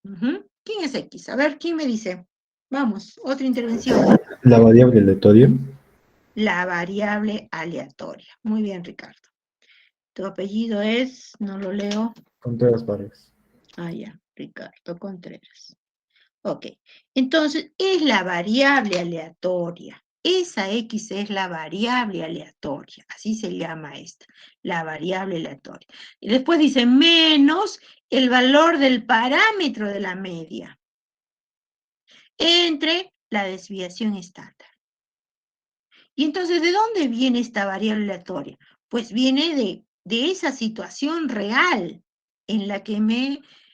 ¿Quién es X? A ver, ¿quién me dice? Vamos, otra intervención. La variable aleatoria. La variable aleatoria. Muy bien, Ricardo. Tu apellido es, no lo leo. Contreras Vargas. Ah, ya, Ricardo Contreras. Ok, entonces es la variable aleatoria. Esa X es la variable aleatoria, así se llama esta, la variable aleatoria. Y después dice menos el valor del parámetro de la media entre la desviación estándar. Y entonces, ¿de dónde viene esta variable aleatoria? Pues viene de esa situación real en la que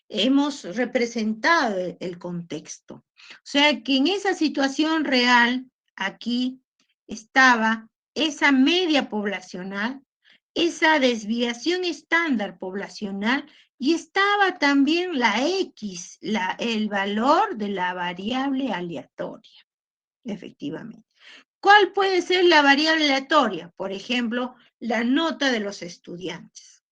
hemos representado el contexto. O sea, que en esa situación real, aquí estaba esa media poblacional, esa desviación estándar poblacional, y estaba también la X, el valor de la variable aleatoria, efectivamente. ¿Cuál puede ser la variable aleatoria? Por ejemplo, la nota de los estudiantes.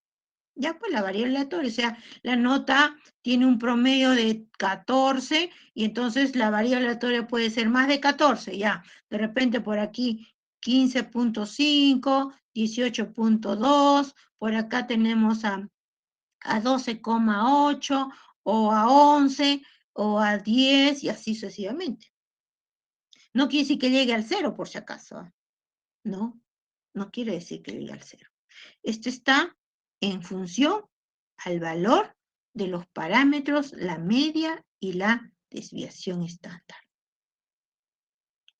Ya, pues la variable aleatoria, o sea, la nota tiene un promedio de 14 y entonces la variable aleatoria puede ser más de 14, ya. De repente por aquí 15.5, 18.2, por acá tenemos a 12,8 o a 11 o a 10 y así sucesivamente. No quiere decir que llegue al 0 por si acaso. No, no quiere decir que llegue al 0. Esto está en función al valor de los parámetros, la media y la desviación estándar.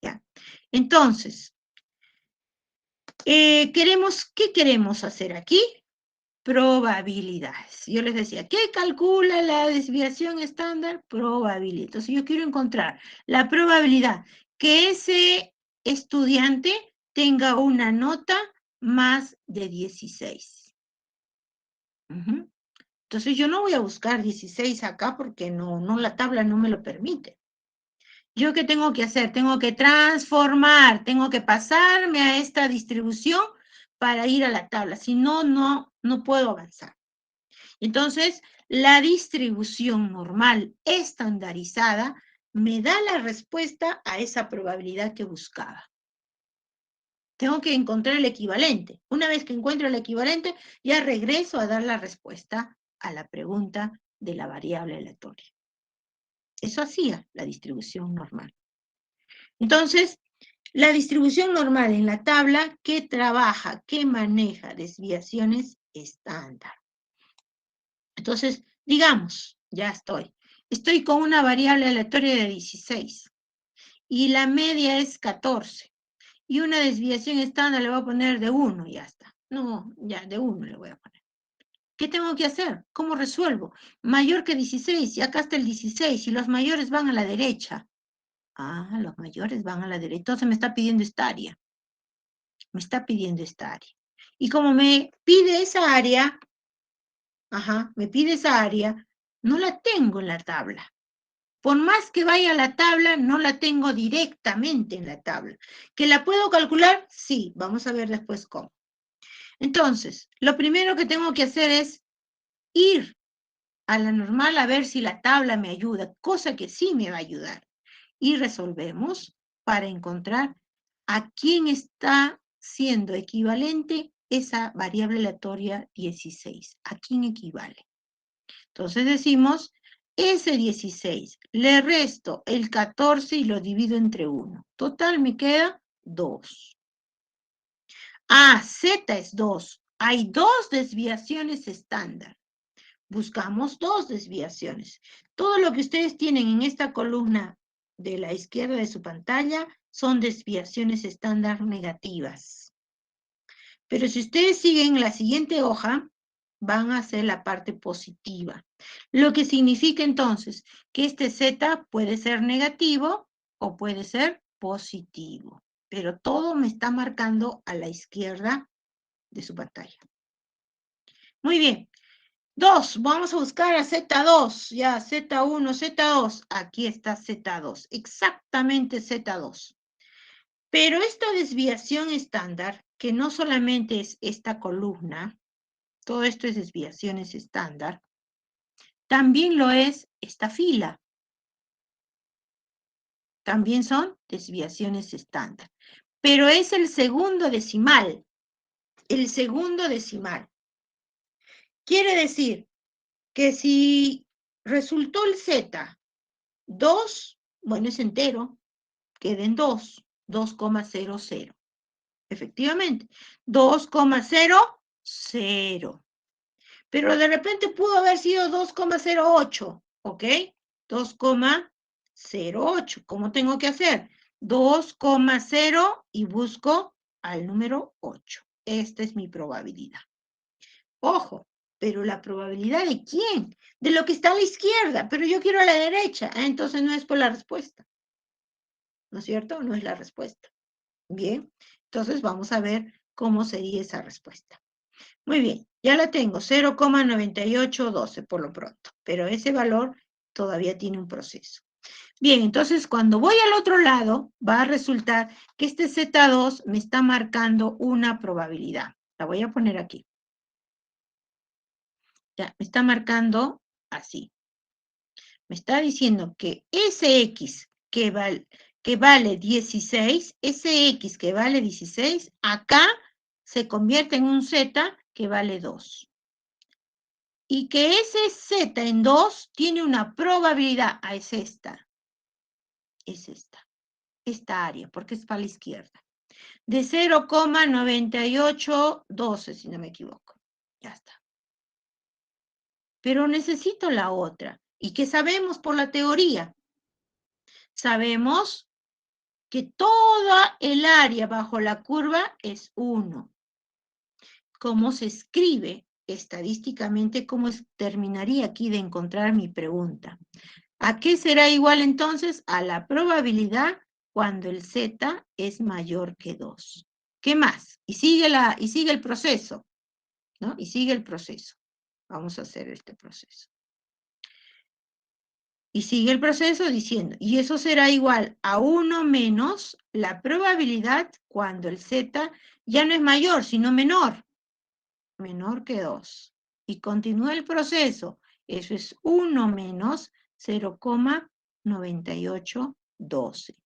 ¿Ya? Entonces, ¿qué queremos hacer aquí? Probabilidades. Yo les decía, ¿qué calcula la desviación estándar? Probabilidad. Entonces, yo quiero encontrar la probabilidad que ese estudiante tenga una nota más de 16. Entonces yo no voy a buscar 16 acá porque no, la tabla no me lo permite. ¿Yo qué tengo que hacer? Tengo que transformar, tengo que pasarme a esta distribución para ir a la tabla. Si no, no puedo avanzar. Entonces, la distribución normal estandarizada me da la respuesta a esa probabilidad que buscaba. Tengo que encontrar el equivalente. Una vez que encuentro el equivalente, ya regreso a dar la respuesta a la pregunta de la variable aleatoria. Eso hacía la distribución normal. Entonces, la distribución normal en la tabla, ¿qué trabaja? ¿Qué maneja? Desviaciones estándar. Entonces, digamos, ya estoy. Estoy con una variable aleatoria de 16 y la media es 14. Y una desviación estándar le voy a poner de 1, ya está. No, ya, de 1 le voy a poner. ¿Qué tengo que hacer? ¿Cómo resuelvo? Mayor que 16, y acá está el 16, y los mayores van a la derecha. Ah, los mayores van a la derecha. Entonces me está pidiendo esta área. Me está pidiendo esta área. Y como me pide esa área, me pide esa área, no la tengo en la tabla. Por más que vaya a la tabla, no la tengo directamente en la tabla. ¿Que la puedo calcular? Sí, vamos a ver después cómo. Entonces, lo primero que tengo que hacer es ir a la normal a ver si la tabla me ayuda, cosa que sí me va a ayudar. Y resolvemos para encontrar a quién está siendo equivalente esa variable aleatoria 16. ¿A quién equivale? Entonces decimos, ese 16, le resto el 14 y lo divido entre 1. Total, me queda 2. Ah, Z es 2. Hay 2 desviaciones estándar. Buscamos 2 desviaciones. Todo lo que ustedes tienen en esta columna de la izquierda de su pantalla son desviaciones estándar negativas. Pero si ustedes siguen la siguiente hoja, van a hacer la parte positiva. Lo que significa entonces que este Z puede ser negativo o puede ser positivo. Pero todo me está marcando a la izquierda de su pantalla. Muy bien. 2, vamos a buscar a Z2, ya, Z1, Z2, aquí está Z2, exactamente Z2. Pero esta desviación estándar, que no solamente es esta columna, todo esto es desviaciones estándar, también lo es esta fila. También son desviaciones estándar. Pero es el segundo decimal. El segundo decimal. Quiere decir que si resultó el Z 2, bueno, es entero, queden 2, 2,00. Efectivamente, 2,00. Pero de repente pudo haber sido 2,08, ¿ok? 2,08. ¿Cómo tengo que hacer? 2,0 y busco al número 8. Esta es mi probabilidad. Ojo, pero la probabilidad ¿de quién? De lo que está a la izquierda, pero yo quiero a la derecha. Entonces no es por la respuesta. ¿No es cierto? No es la respuesta. Bien, entonces vamos a ver cómo sería esa respuesta. Muy bien, ya la tengo, 0,9812 por lo pronto, pero ese valor todavía tiene un proceso. Bien, entonces cuando voy al otro lado, va a resultar que este Z2 me está marcando una probabilidad. La voy a poner aquí. Ya, me está marcando así. Me está diciendo que ese X que vale 16, ese X que vale 16, acá se convierte en un Z que vale 2. Y que ese Z en 2 tiene una probabilidad, es esta. Es esta área, porque es para la izquierda. De 0,9812, si no me equivoco. Ya está. Pero necesito la otra. ¿Y qué sabemos por la teoría? Sabemos que toda el área bajo la curva es 1. ¿Cómo se escribe estadísticamente? ¿Cómo terminaría aquí de encontrar mi pregunta? ¿A qué será igual entonces? A la probabilidad cuando el Z es mayor que 2. ¿Qué más? Y sigue el proceso, ¿no? Y sigue el proceso. Vamos a hacer este proceso. Y sigue el proceso diciendo, y eso será igual a 1 menos la probabilidad cuando el Z ya no es mayor, sino menor. Menor que 2. Y continúa el proceso. Eso es 1 menos 0,9812.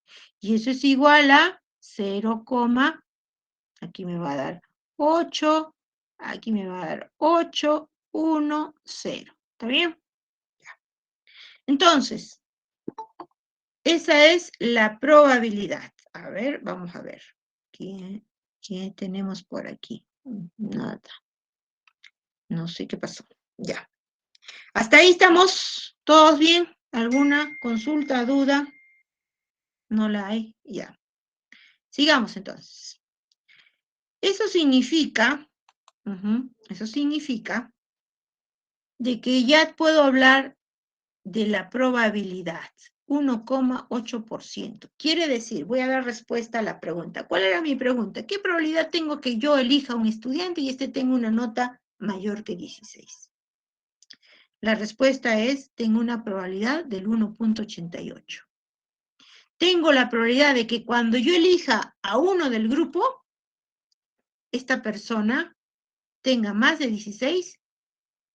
Y eso es igual a 0, aquí me va a dar 8, aquí me va a dar 8, 1, 0. ¿Está bien? Entonces, esa es la probabilidad. A ver, vamos a ver. ¿Qué tenemos por aquí? Nada. No sé qué pasó. Ya. ¿Hasta ahí estamos? ¿Todos bien? ¿Alguna consulta, duda? No la hay. Ya. Sigamos entonces. Eso significa Eso significa de que ya puedo hablar de la probabilidad, 1,8%. Quiere decir, voy a dar respuesta a la pregunta. ¿Cuál era mi pregunta? ¿Qué probabilidad tengo que yo elija un estudiante y tenga una nota mayor que 16? La respuesta es, tengo una probabilidad del 1,88. Tengo la probabilidad de que cuando yo elija a uno del grupo, esta persona tenga más de 16,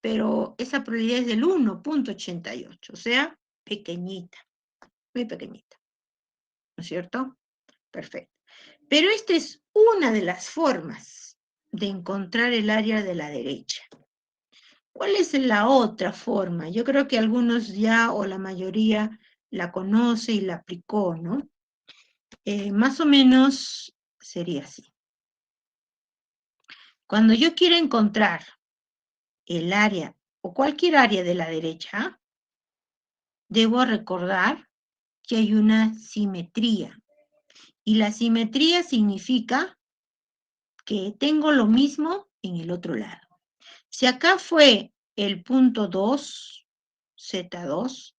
pero esa probabilidad es del 1,88, o sea, pequeñita, muy pequeñita, ¿no es cierto? Perfecto. Pero esta es una de las formas de encontrar el área de la derecha. ¿Cuál es la otra forma? Yo creo que algunos ya, o la mayoría, la conoce y la aplicó, ¿no? Más o menos sería así. Cuando yo quiero encontrar el área, o cualquier área de la derecha, debo recordar que hay una simetría. Y la simetría significa que tengo lo mismo en el otro lado. Si acá fue el punto 2, Z2,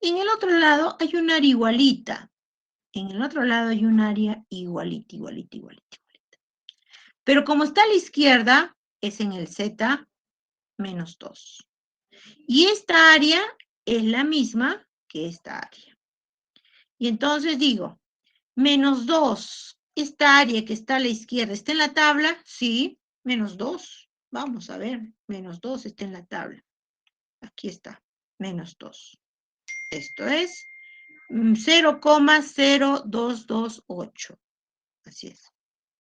en el otro lado hay un área igualita. En el otro lado hay un área igualita. Pero como está a la izquierda, es en el Z menos 2. Y esta área es la misma que esta área. Y entonces digo, menos 2, esta área que está a la izquierda, ¿está en la tabla? Sí, menos 2. Vamos a ver, menos 2 está en la tabla. Aquí está, menos 2. Esto es 0,0228. Así es.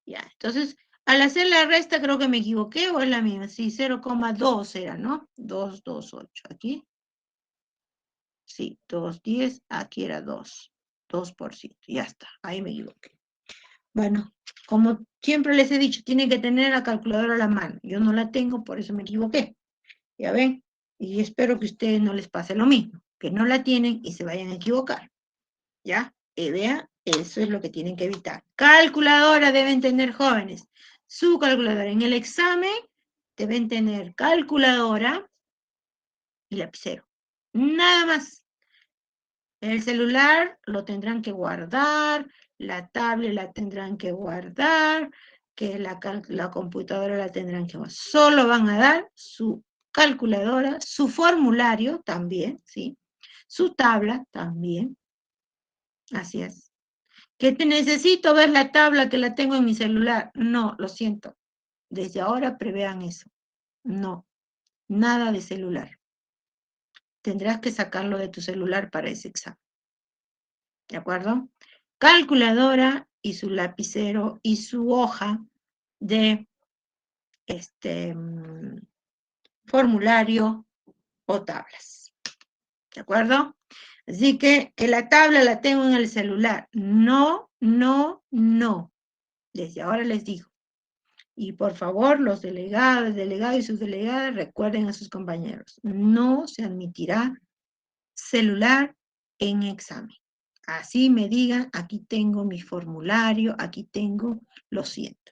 Ya, entonces, al hacer la resta creo que me equivoqué, o es la misma. Sí, 0,2 era, ¿no? 228. Aquí. Sí, 210, aquí era 2%. Ya está, ahí me equivoqué. Bueno, como siempre les he dicho, tienen que tener la calculadora a la mano. Yo no la tengo, por eso me equivoqué. Ya ven, y espero que a ustedes no les pase lo mismo, que no la tienen y se vayan a equivocar. ¿Ya? Y vean, eso es lo que tienen que evitar. Calculadora deben tener, jóvenes. Su calculadora. En el examen deben tener calculadora y lapicero. Nada más. El celular lo tendrán que guardar, la tablet la tendrán que guardar, que la computadora la tendrán que guardar. Solo van a dar su calculadora, su formulario también, ¿sí? Su tabla también. Así es. ¿Que te necesito ver la tabla que la tengo en mi celular? No, lo siento. Desde ahora prevean eso. No, nada de celular. Tendrás que sacarlo de tu celular para ese examen. ¿De acuerdo? Calculadora y su lapicero y su hoja de formulario o tablas. ¿De acuerdo? Así que la tabla la tengo en el celular. No, no, no. Desde ahora les digo. Y por favor, los delegados y sus delegadas recuerden a sus compañeros. No se admitirá celular en examen. Así me digan, aquí tengo mi formulario, aquí tengo, lo siento.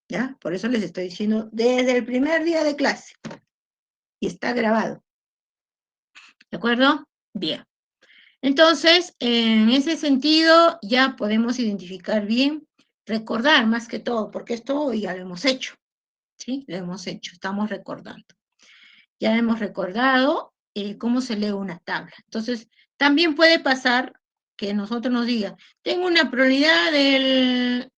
¿Ya? Por eso les estoy diciendo desde el primer día de clase. Y está grabado. ¿De acuerdo? Bien. Entonces, en ese sentido, ya podemos identificar bien, recordar más que todo, porque esto ya lo hemos hecho. ¿Sí? Lo hemos hecho, estamos recordando. Ya hemos recordado cómo se lee una tabla. Entonces, también puede pasar que nosotros nos digan, tengo una probabilidad del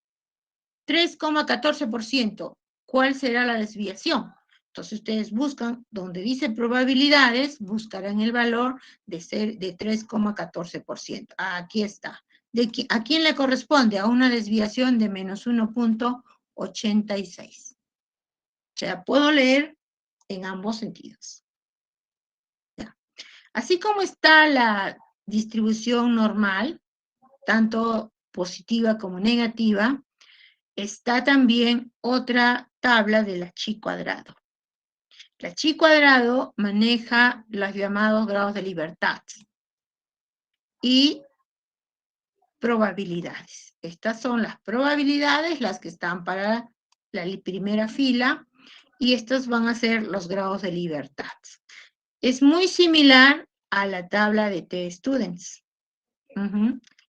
3,14%. ¿Cuál será la desviación? Entonces, ustedes buscan, donde dice probabilidades, buscarán el valor de 3,14%. Aquí está. ¿A quién le corresponde? A una desviación de menos 1,86. O sea, puedo leer en ambos sentidos. ¿Ya? Así como está la distribución normal, tanto positiva como negativa, está también otra tabla de la chi cuadrado. La chi cuadrado maneja los llamados grados de libertad y probabilidades. Estas son las probabilidades, las que están para la primera fila, y estos van a ser los grados de libertad. Es muy similar a la tabla de T-Students.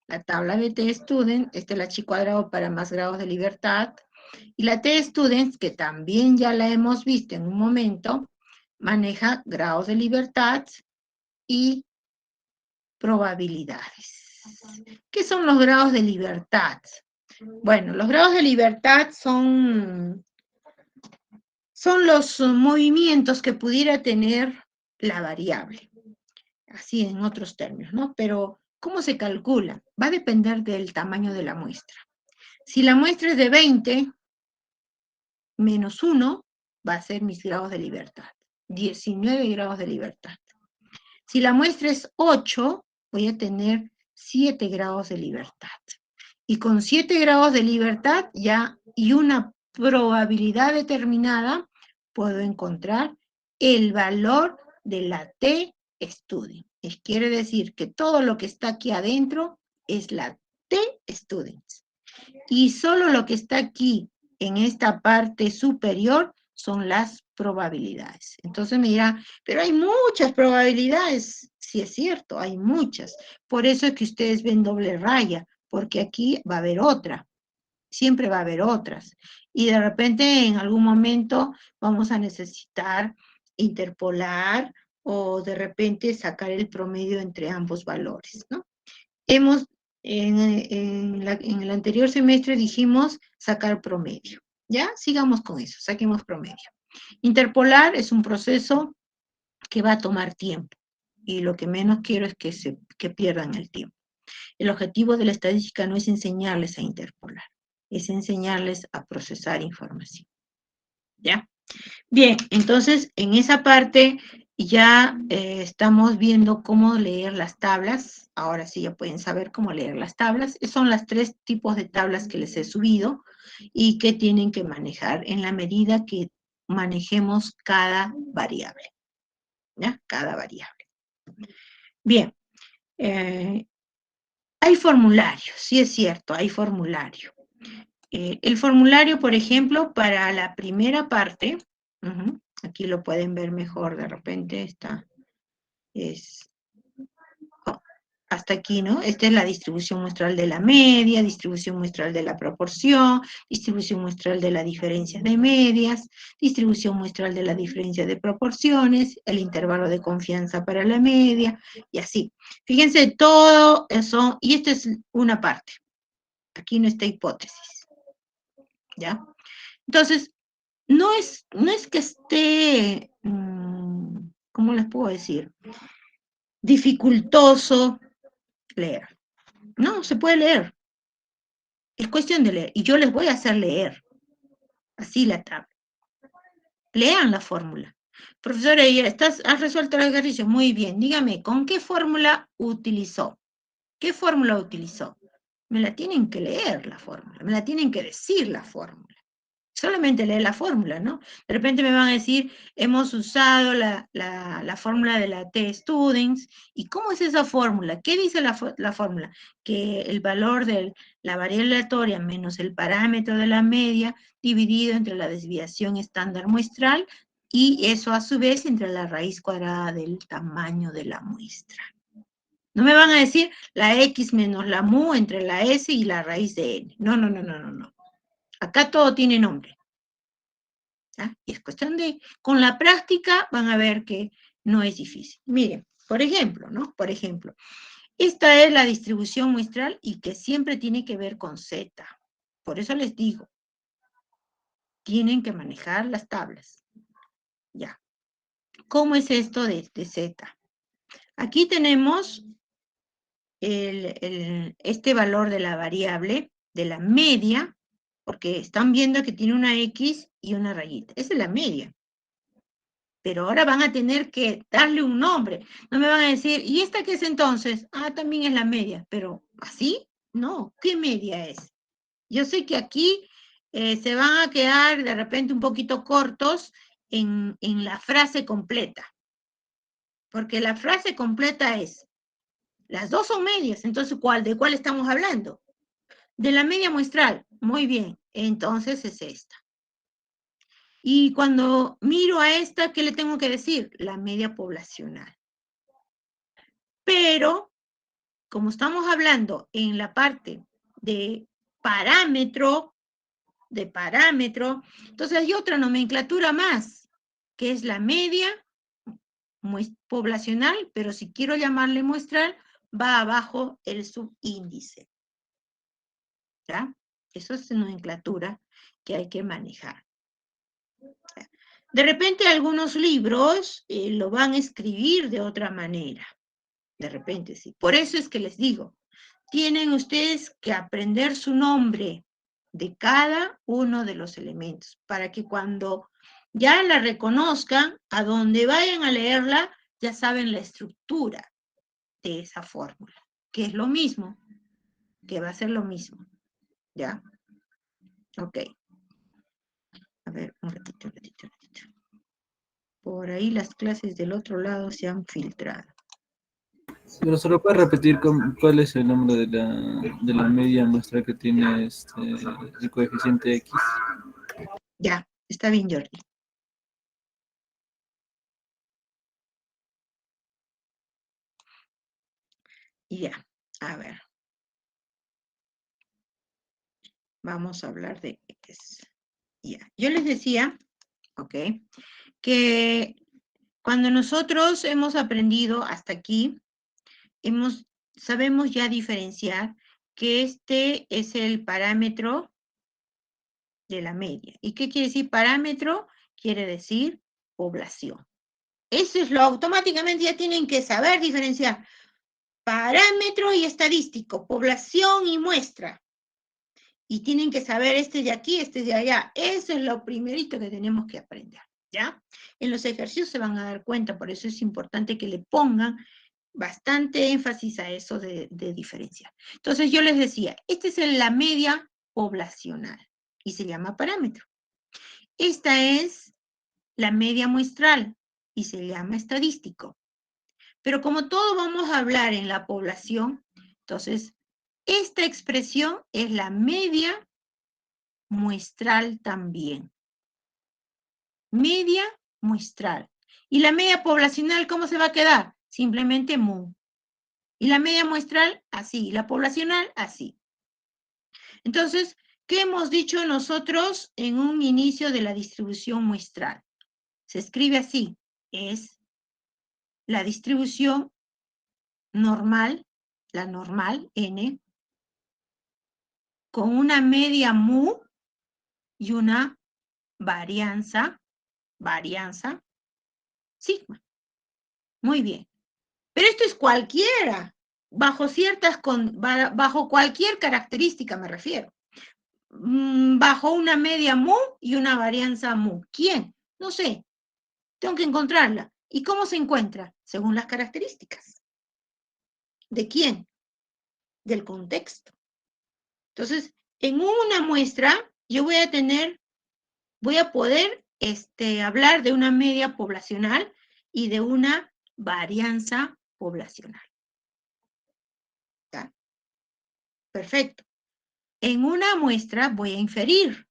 La tabla de T-Student, esta es la chi cuadrado para más grados de libertad, y la T-Students, que también ya la hemos visto en un momento, maneja grados de libertad y probabilidades. ¿Qué son los grados de libertad? Bueno, los grados de libertad son los movimientos que pudiera tener la variable. Así en otros términos, ¿no? Pero, ¿cómo se calcula? Va a depender del tamaño de la muestra. Si la muestra es de 20, menos 1 va a ser mis grados de libertad. 19 grados de libertad. Si la muestra es 8, voy a tener 7 grados de libertad. Y con 7 grados de libertad ya y una probabilidad determinada, puedo encontrar el valor de la T-Student. Quiere decir que todo lo que está aquí adentro es la T-Students. Y solo lo que está aquí en esta parte superior son las probabilidades. Entonces me dirán, pero hay muchas probabilidades. Sí, es cierto, hay muchas. Por eso es que ustedes ven doble raya, porque aquí va a haber otra. Siempre va a haber otras. Y de repente en algún momento vamos a necesitar interpolar o de repente sacar el promedio entre ambos valores, ¿no? En el anterior semestre dijimos sacar promedio. ¿Ya? Sigamos con eso, saquemos promedio. Interpolar es un proceso que va a tomar tiempo. Y lo que menos quiero es que pierdan el tiempo. El objetivo de la estadística no es enseñarles a interpolar, es enseñarles a procesar información. ¿Ya? Bien, entonces en esa parte ya estamos viendo cómo leer las tablas. Ahora sí ya pueden saber cómo leer las tablas. Son las 3 tipos de tablas que les he subido y que tienen que manejar en la medida que manejemos cada variable. ¿Ya? Cada variable. Bien. Hay formulario, sí es cierto, hay formulario. El formulario, por ejemplo, para la primera parte, aquí lo pueden ver mejor, de repente hasta aquí, ¿no? Esta es la distribución muestral de la media, distribución muestral de la proporción, distribución muestral de la diferencia de medias, distribución muestral de la diferencia de proporciones, el intervalo de confianza para la media, y así. Fíjense, todo eso, y esta es una parte. Aquí no está hipótesis. ¿Ya? Entonces, no es que esté, ¿cómo les puedo decir? Dificultoso leer. No, se puede leer. Es cuestión de leer. Y yo les voy a hacer leer. Así la tabla. Lean la fórmula. Profesora, ¿has resuelto el ejercicio? Muy bien. Dígame, ¿con qué fórmula utilizó? ¿Qué fórmula utilizó? Me la tienen que leer la fórmula. Me la tienen que decir la fórmula. Solamente leer la fórmula, ¿no? De repente me van a decir, hemos usado la fórmula de la T-Students. ¿Y cómo es esa fórmula? ¿Qué dice la fórmula? Que el valor de la variable aleatoria menos el parámetro de la media dividido entre la desviación estándar muestral y eso a su vez entre la raíz cuadrada del tamaño de la muestra. No me van a decir la X menos la mu entre la S y la raíz de N. No, no, no, no, no, no. Acá todo tiene nombre. ¿Ya? Y es cuestión de, con la práctica van a ver que no es difícil. Miren, por ejemplo, ¿no? Por ejemplo, esta es la distribución muestral y que siempre tiene que ver con Z. Por eso les digo, tienen que manejar las tablas. Ya. ¿Cómo es esto de Z? Aquí tenemos este valor de la variable, de la media, porque están viendo que tiene una X y una rayita. Esa es la media. Pero ahora van a tener que darle un nombre. No me van a decir, ¿y esta qué es entonces? Ah, también es la media. Pero, ¿así? No. ¿Qué media es? Yo sé que aquí se van a quedar de repente un poquito cortos en la frase completa. Porque la frase completa es, las dos son medias. Entonces, ¿de cuál estamos hablando? De la media muestral. Muy bien. Entonces es esta. Y cuando miro a esta, ¿qué le tengo que decir? La media poblacional. Pero, como estamos hablando en la parte de parámetro, entonces hay otra nomenclatura más, que es la media poblacional, pero si quiero llamarle muestral, va abajo el subíndice. ¿Ya? Eso es nomenclatura que hay que manejar. De repente algunos libros lo van a escribir de otra manera. De repente sí. Por eso es que les digo, tienen ustedes que aprender su nombre de cada uno de los elementos, para que cuando ya la reconozcan, a donde vayan a leerla, ya saben la estructura de esa fórmula, que es lo mismo, que va a ser lo mismo. ¿Ya? Ok. A ver, un ratito. Por ahí las clases del otro lado se han filtrado. Pero solo puedes repetir cuál es el nombre de la media muestra que tiene el coeficiente X. Ya, está bien, Jordi. Ya, a ver. Vamos a hablar de X. Ya, yo les decía, ok, que cuando nosotros hemos aprendido hasta aquí, sabemos ya diferenciar que este es el parámetro de la media. ¿Y qué quiere decir parámetro? Quiere decir población. Eso es lo automáticamente ya tienen que saber diferenciar. Parámetro y estadístico, población y muestra. Y tienen que saber este de aquí, este de allá. Eso es lo primerito que tenemos que aprender, ¿ya? En los ejercicios se van a dar cuenta, por eso es importante que le pongan bastante énfasis a eso de diferenciar. Entonces yo les decía, esta es la media poblacional y se llama parámetro. Esta es la media muestral y se llama estadístico. Pero como todo vamos a hablar en la población, entonces esta expresión es la media muestral también. Media muestral. ¿Y la media poblacional cómo se va a quedar? Simplemente mu. Y la media muestral así, la poblacional así. Entonces, ¿qué hemos dicho nosotros en un inicio de la distribución muestral? Se escribe así, es la distribución normal, la normal, n, con una media mu y una varianza, sigma. Muy bien. Pero esto es cualquiera, bajo cualquier característica me refiero. Bajo una media mu y una varianza mu. ¿Quién? No sé. Tengo que encontrarla. ¿Y cómo se encuentra? Según las características. ¿De quién? Del contexto. Entonces, en una muestra, yo voy a poder hablar de una media poblacional y de una varianza poblacional. ¿Ya? Perfecto. En una muestra voy a inferir.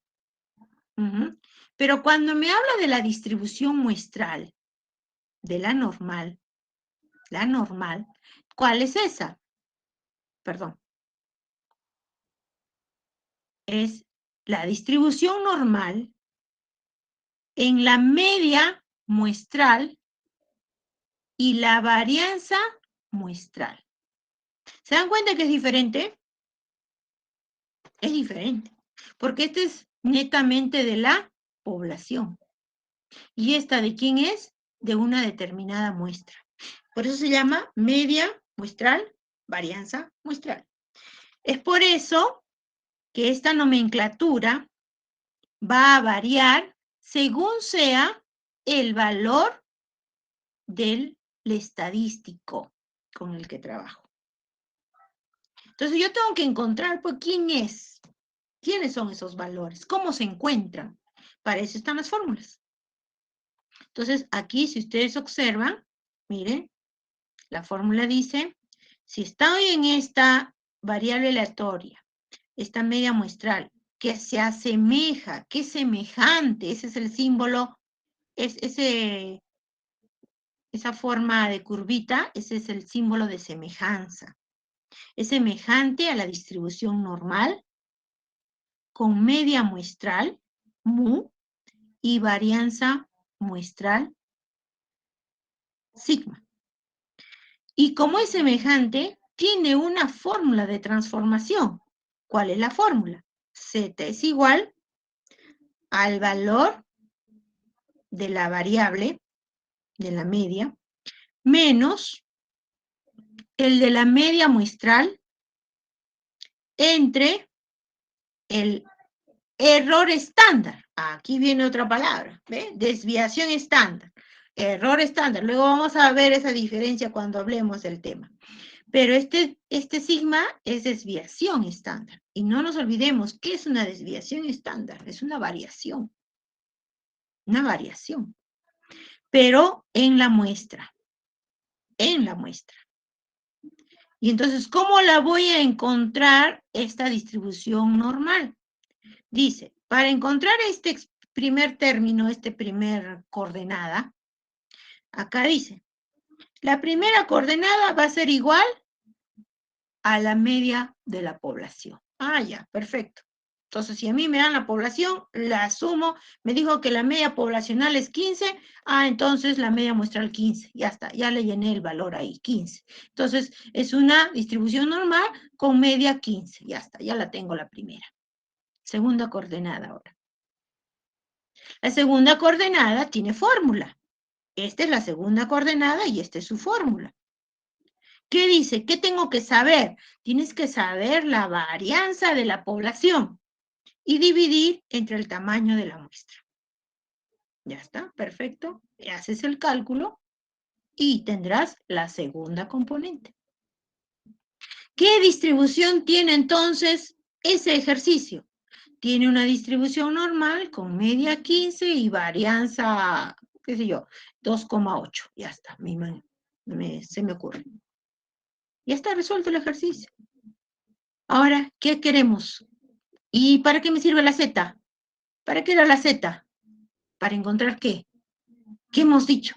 Pero cuando me habla de la distribución muestral, de la normal, ¿cuál es esa? Perdón. Es la distribución normal en la media muestral y la varianza muestral. ¿Se dan cuenta que es diferente? Es diferente, porque este es netamente de la población. ¿Y esta de quién es? De una determinada muestra. Por eso se llama media muestral, varianza muestral. Es por eso que esta nomenclatura va a variar según sea el valor del estadístico con el que trabajo. Entonces yo tengo que encontrar, pues, quién es, quiénes son esos valores, cómo se encuentran. Para eso están las fórmulas. Entonces aquí, si ustedes observan, miren, la fórmula dice, si estoy en esta variable aleatoria, esta media muestral, que se asemeja, que es semejante, ese es el símbolo, esa forma de curvita, ese es el símbolo de semejanza. Es semejante a la distribución normal, con media muestral, mu, y varianza muestral, sigma. Y como es semejante, tiene una fórmula de transformación. ¿Cuál es la fórmula? Z es igual al valor de la variable, de la media, menos el de la media muestral entre el error estándar. Aquí viene otra palabra, ¿ve? Desviación estándar. Error estándar. Luego vamos a ver esa diferencia cuando hablemos del tema. Pero este sigma es desviación estándar. Y no nos olvidemos, ¿qué es una desviación estándar? Es una variación. Una variación. Pero en la muestra. En la muestra. Y entonces, ¿cómo la voy a encontrar esta distribución normal? Dice, para encontrar este primer término, este primer coordenada, acá dice, la primera coordenada va a ser igual a la media de la población. Ah, ya, perfecto. Entonces, si a mí me dan la población, la sumo, me dijo que la media poblacional es 15, entonces la media muestral 15, ya está, ya le llené el valor ahí, 15. Entonces, es una distribución normal con media 15, ya está, ya la tengo la primera. Segunda coordenada ahora. La segunda coordenada tiene fórmula. Esta es la segunda coordenada y esta es su fórmula. ¿Qué dice? ¿Qué tengo que saber? Tienes que saber la varianza de la población y dividir entre el tamaño de la muestra. Ya está, perfecto. Haces el cálculo y tendrás la segunda componente. ¿Qué distribución tiene entonces ese ejercicio? Tiene una distribución normal con media 15 y varianza, qué sé yo, 2,8. Ya está, se me ocurre. Ya está resuelto el ejercicio. Ahora, ¿qué queremos? ¿Y para qué me sirve la Z? ¿Para qué era la Z? ¿Para encontrar qué? ¿Qué hemos dicho?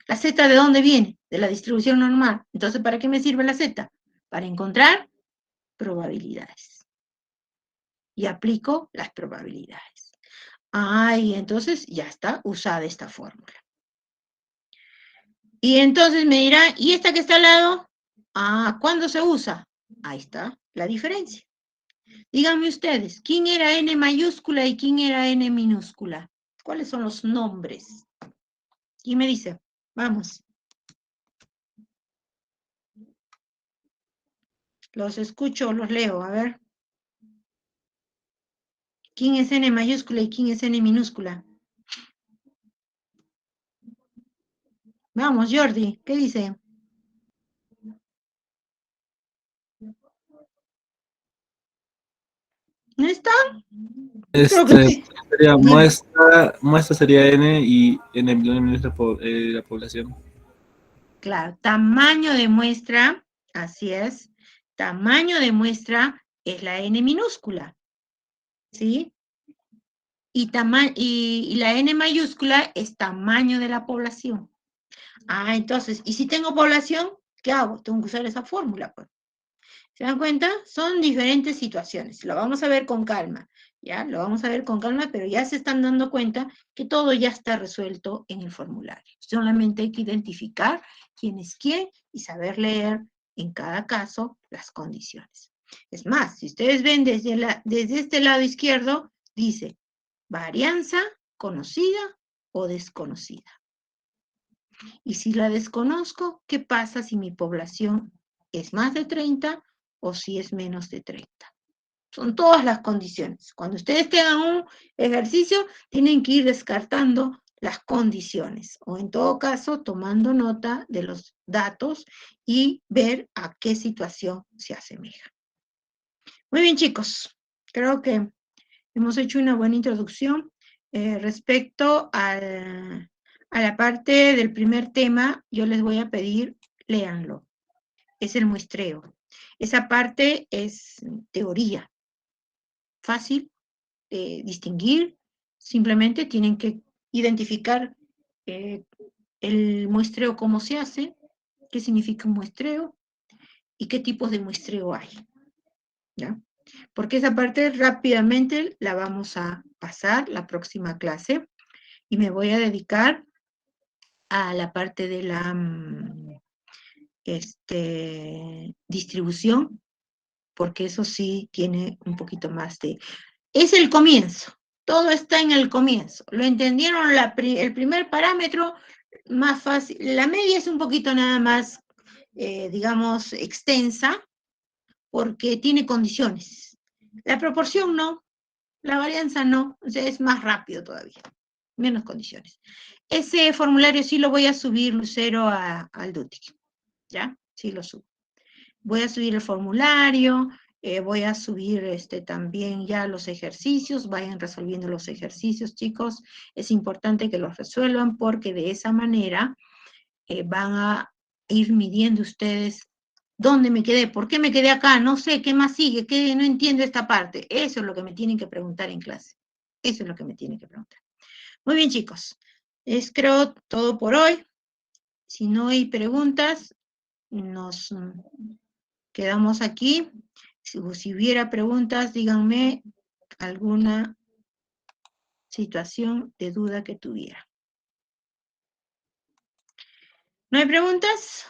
¿La Z de dónde viene? De la distribución normal. Entonces, ¿para qué me sirve la Z? Para encontrar probabilidades. Y aplico las probabilidades. Y entonces ya está usada esta fórmula. Y entonces me dirá, ¿y esta que está al lado? ¿Cuándo se usa? Ahí está la diferencia. Díganme ustedes, ¿quién era N mayúscula y quién era N minúscula? ¿Cuáles son los nombres? ¿Quién me dice? Vamos. Los escucho, los leo, a ver. ¿Quién es N mayúscula y quién es N minúscula? Vamos, Jordi, ¿qué dice? ¿No está? Creo que sí. Sería Dime. muestra sería N y N es la población. Claro, tamaño de muestra, así es. Tamaño de muestra es la N minúscula, ¿sí? Y la N mayúscula es tamaño de la población. Entonces, ¿y si tengo población? ¿Qué hago? Tengo que usar esa fórmula, pues. ¿Se dan cuenta? Son diferentes situaciones. Lo vamos a ver con calma, ¿ya? Lo vamos a ver con calma, pero ya se están dando cuenta que todo ya está resuelto en el formulario. Solamente hay que identificar quién es quién y saber leer en cada caso las condiciones. Es más, si ustedes ven desde este lado izquierdo, dice varianza conocida o desconocida. Y si la desconozco, ¿qué pasa si mi población es más de 30 o si es menos de 30? Son todas las condiciones. Cuando ustedes tengan un ejercicio, tienen que ir descartando las condiciones, o en todo caso, tomando nota de los datos y ver a qué situación se asemeja. Muy bien, chicos. Creo que hemos hecho una buena introducción respecto a la parte del primer tema. Yo les voy a pedir, léanlo. Es el muestreo. Esa parte es teoría. Fácil, distinguir, simplemente tienen que identificar el muestreo, cómo se hace, qué significa un muestreo y qué tipos de muestreo hay, ¿ya? Porque esa parte rápidamente la vamos a pasar la próxima clase y me voy a dedicar a la parte de la distribución, porque eso sí tiene un poquito más de... Es el comienzo, todo está en el comienzo. ¿Lo entendieron? El primer parámetro, más fácil. La media es un poquito nada más, digamos, extensa, porque tiene condiciones. La proporción no, la varianza no, o sea, es más rápido todavía, menos condiciones. Ese formulario sí lo voy a subir, Lucero, al Dutic, ¿ya? Sí lo subo. Voy a subir el formulario, voy a subir también ya los ejercicios, vayan resolviendo los ejercicios, chicos. Es importante que los resuelvan porque de esa manera van a ir midiendo ustedes dónde me quedé, por qué me quedé acá, no sé, qué más sigue, qué no entiendo esta parte. Eso es lo que me tienen que preguntar en clase. Eso es lo que me tienen que preguntar. Muy bien, chicos. Es creo todo por hoy. Si no hay preguntas, nos quedamos aquí. Si hubiera preguntas, díganme alguna situación de duda que tuviera. ¿No hay preguntas?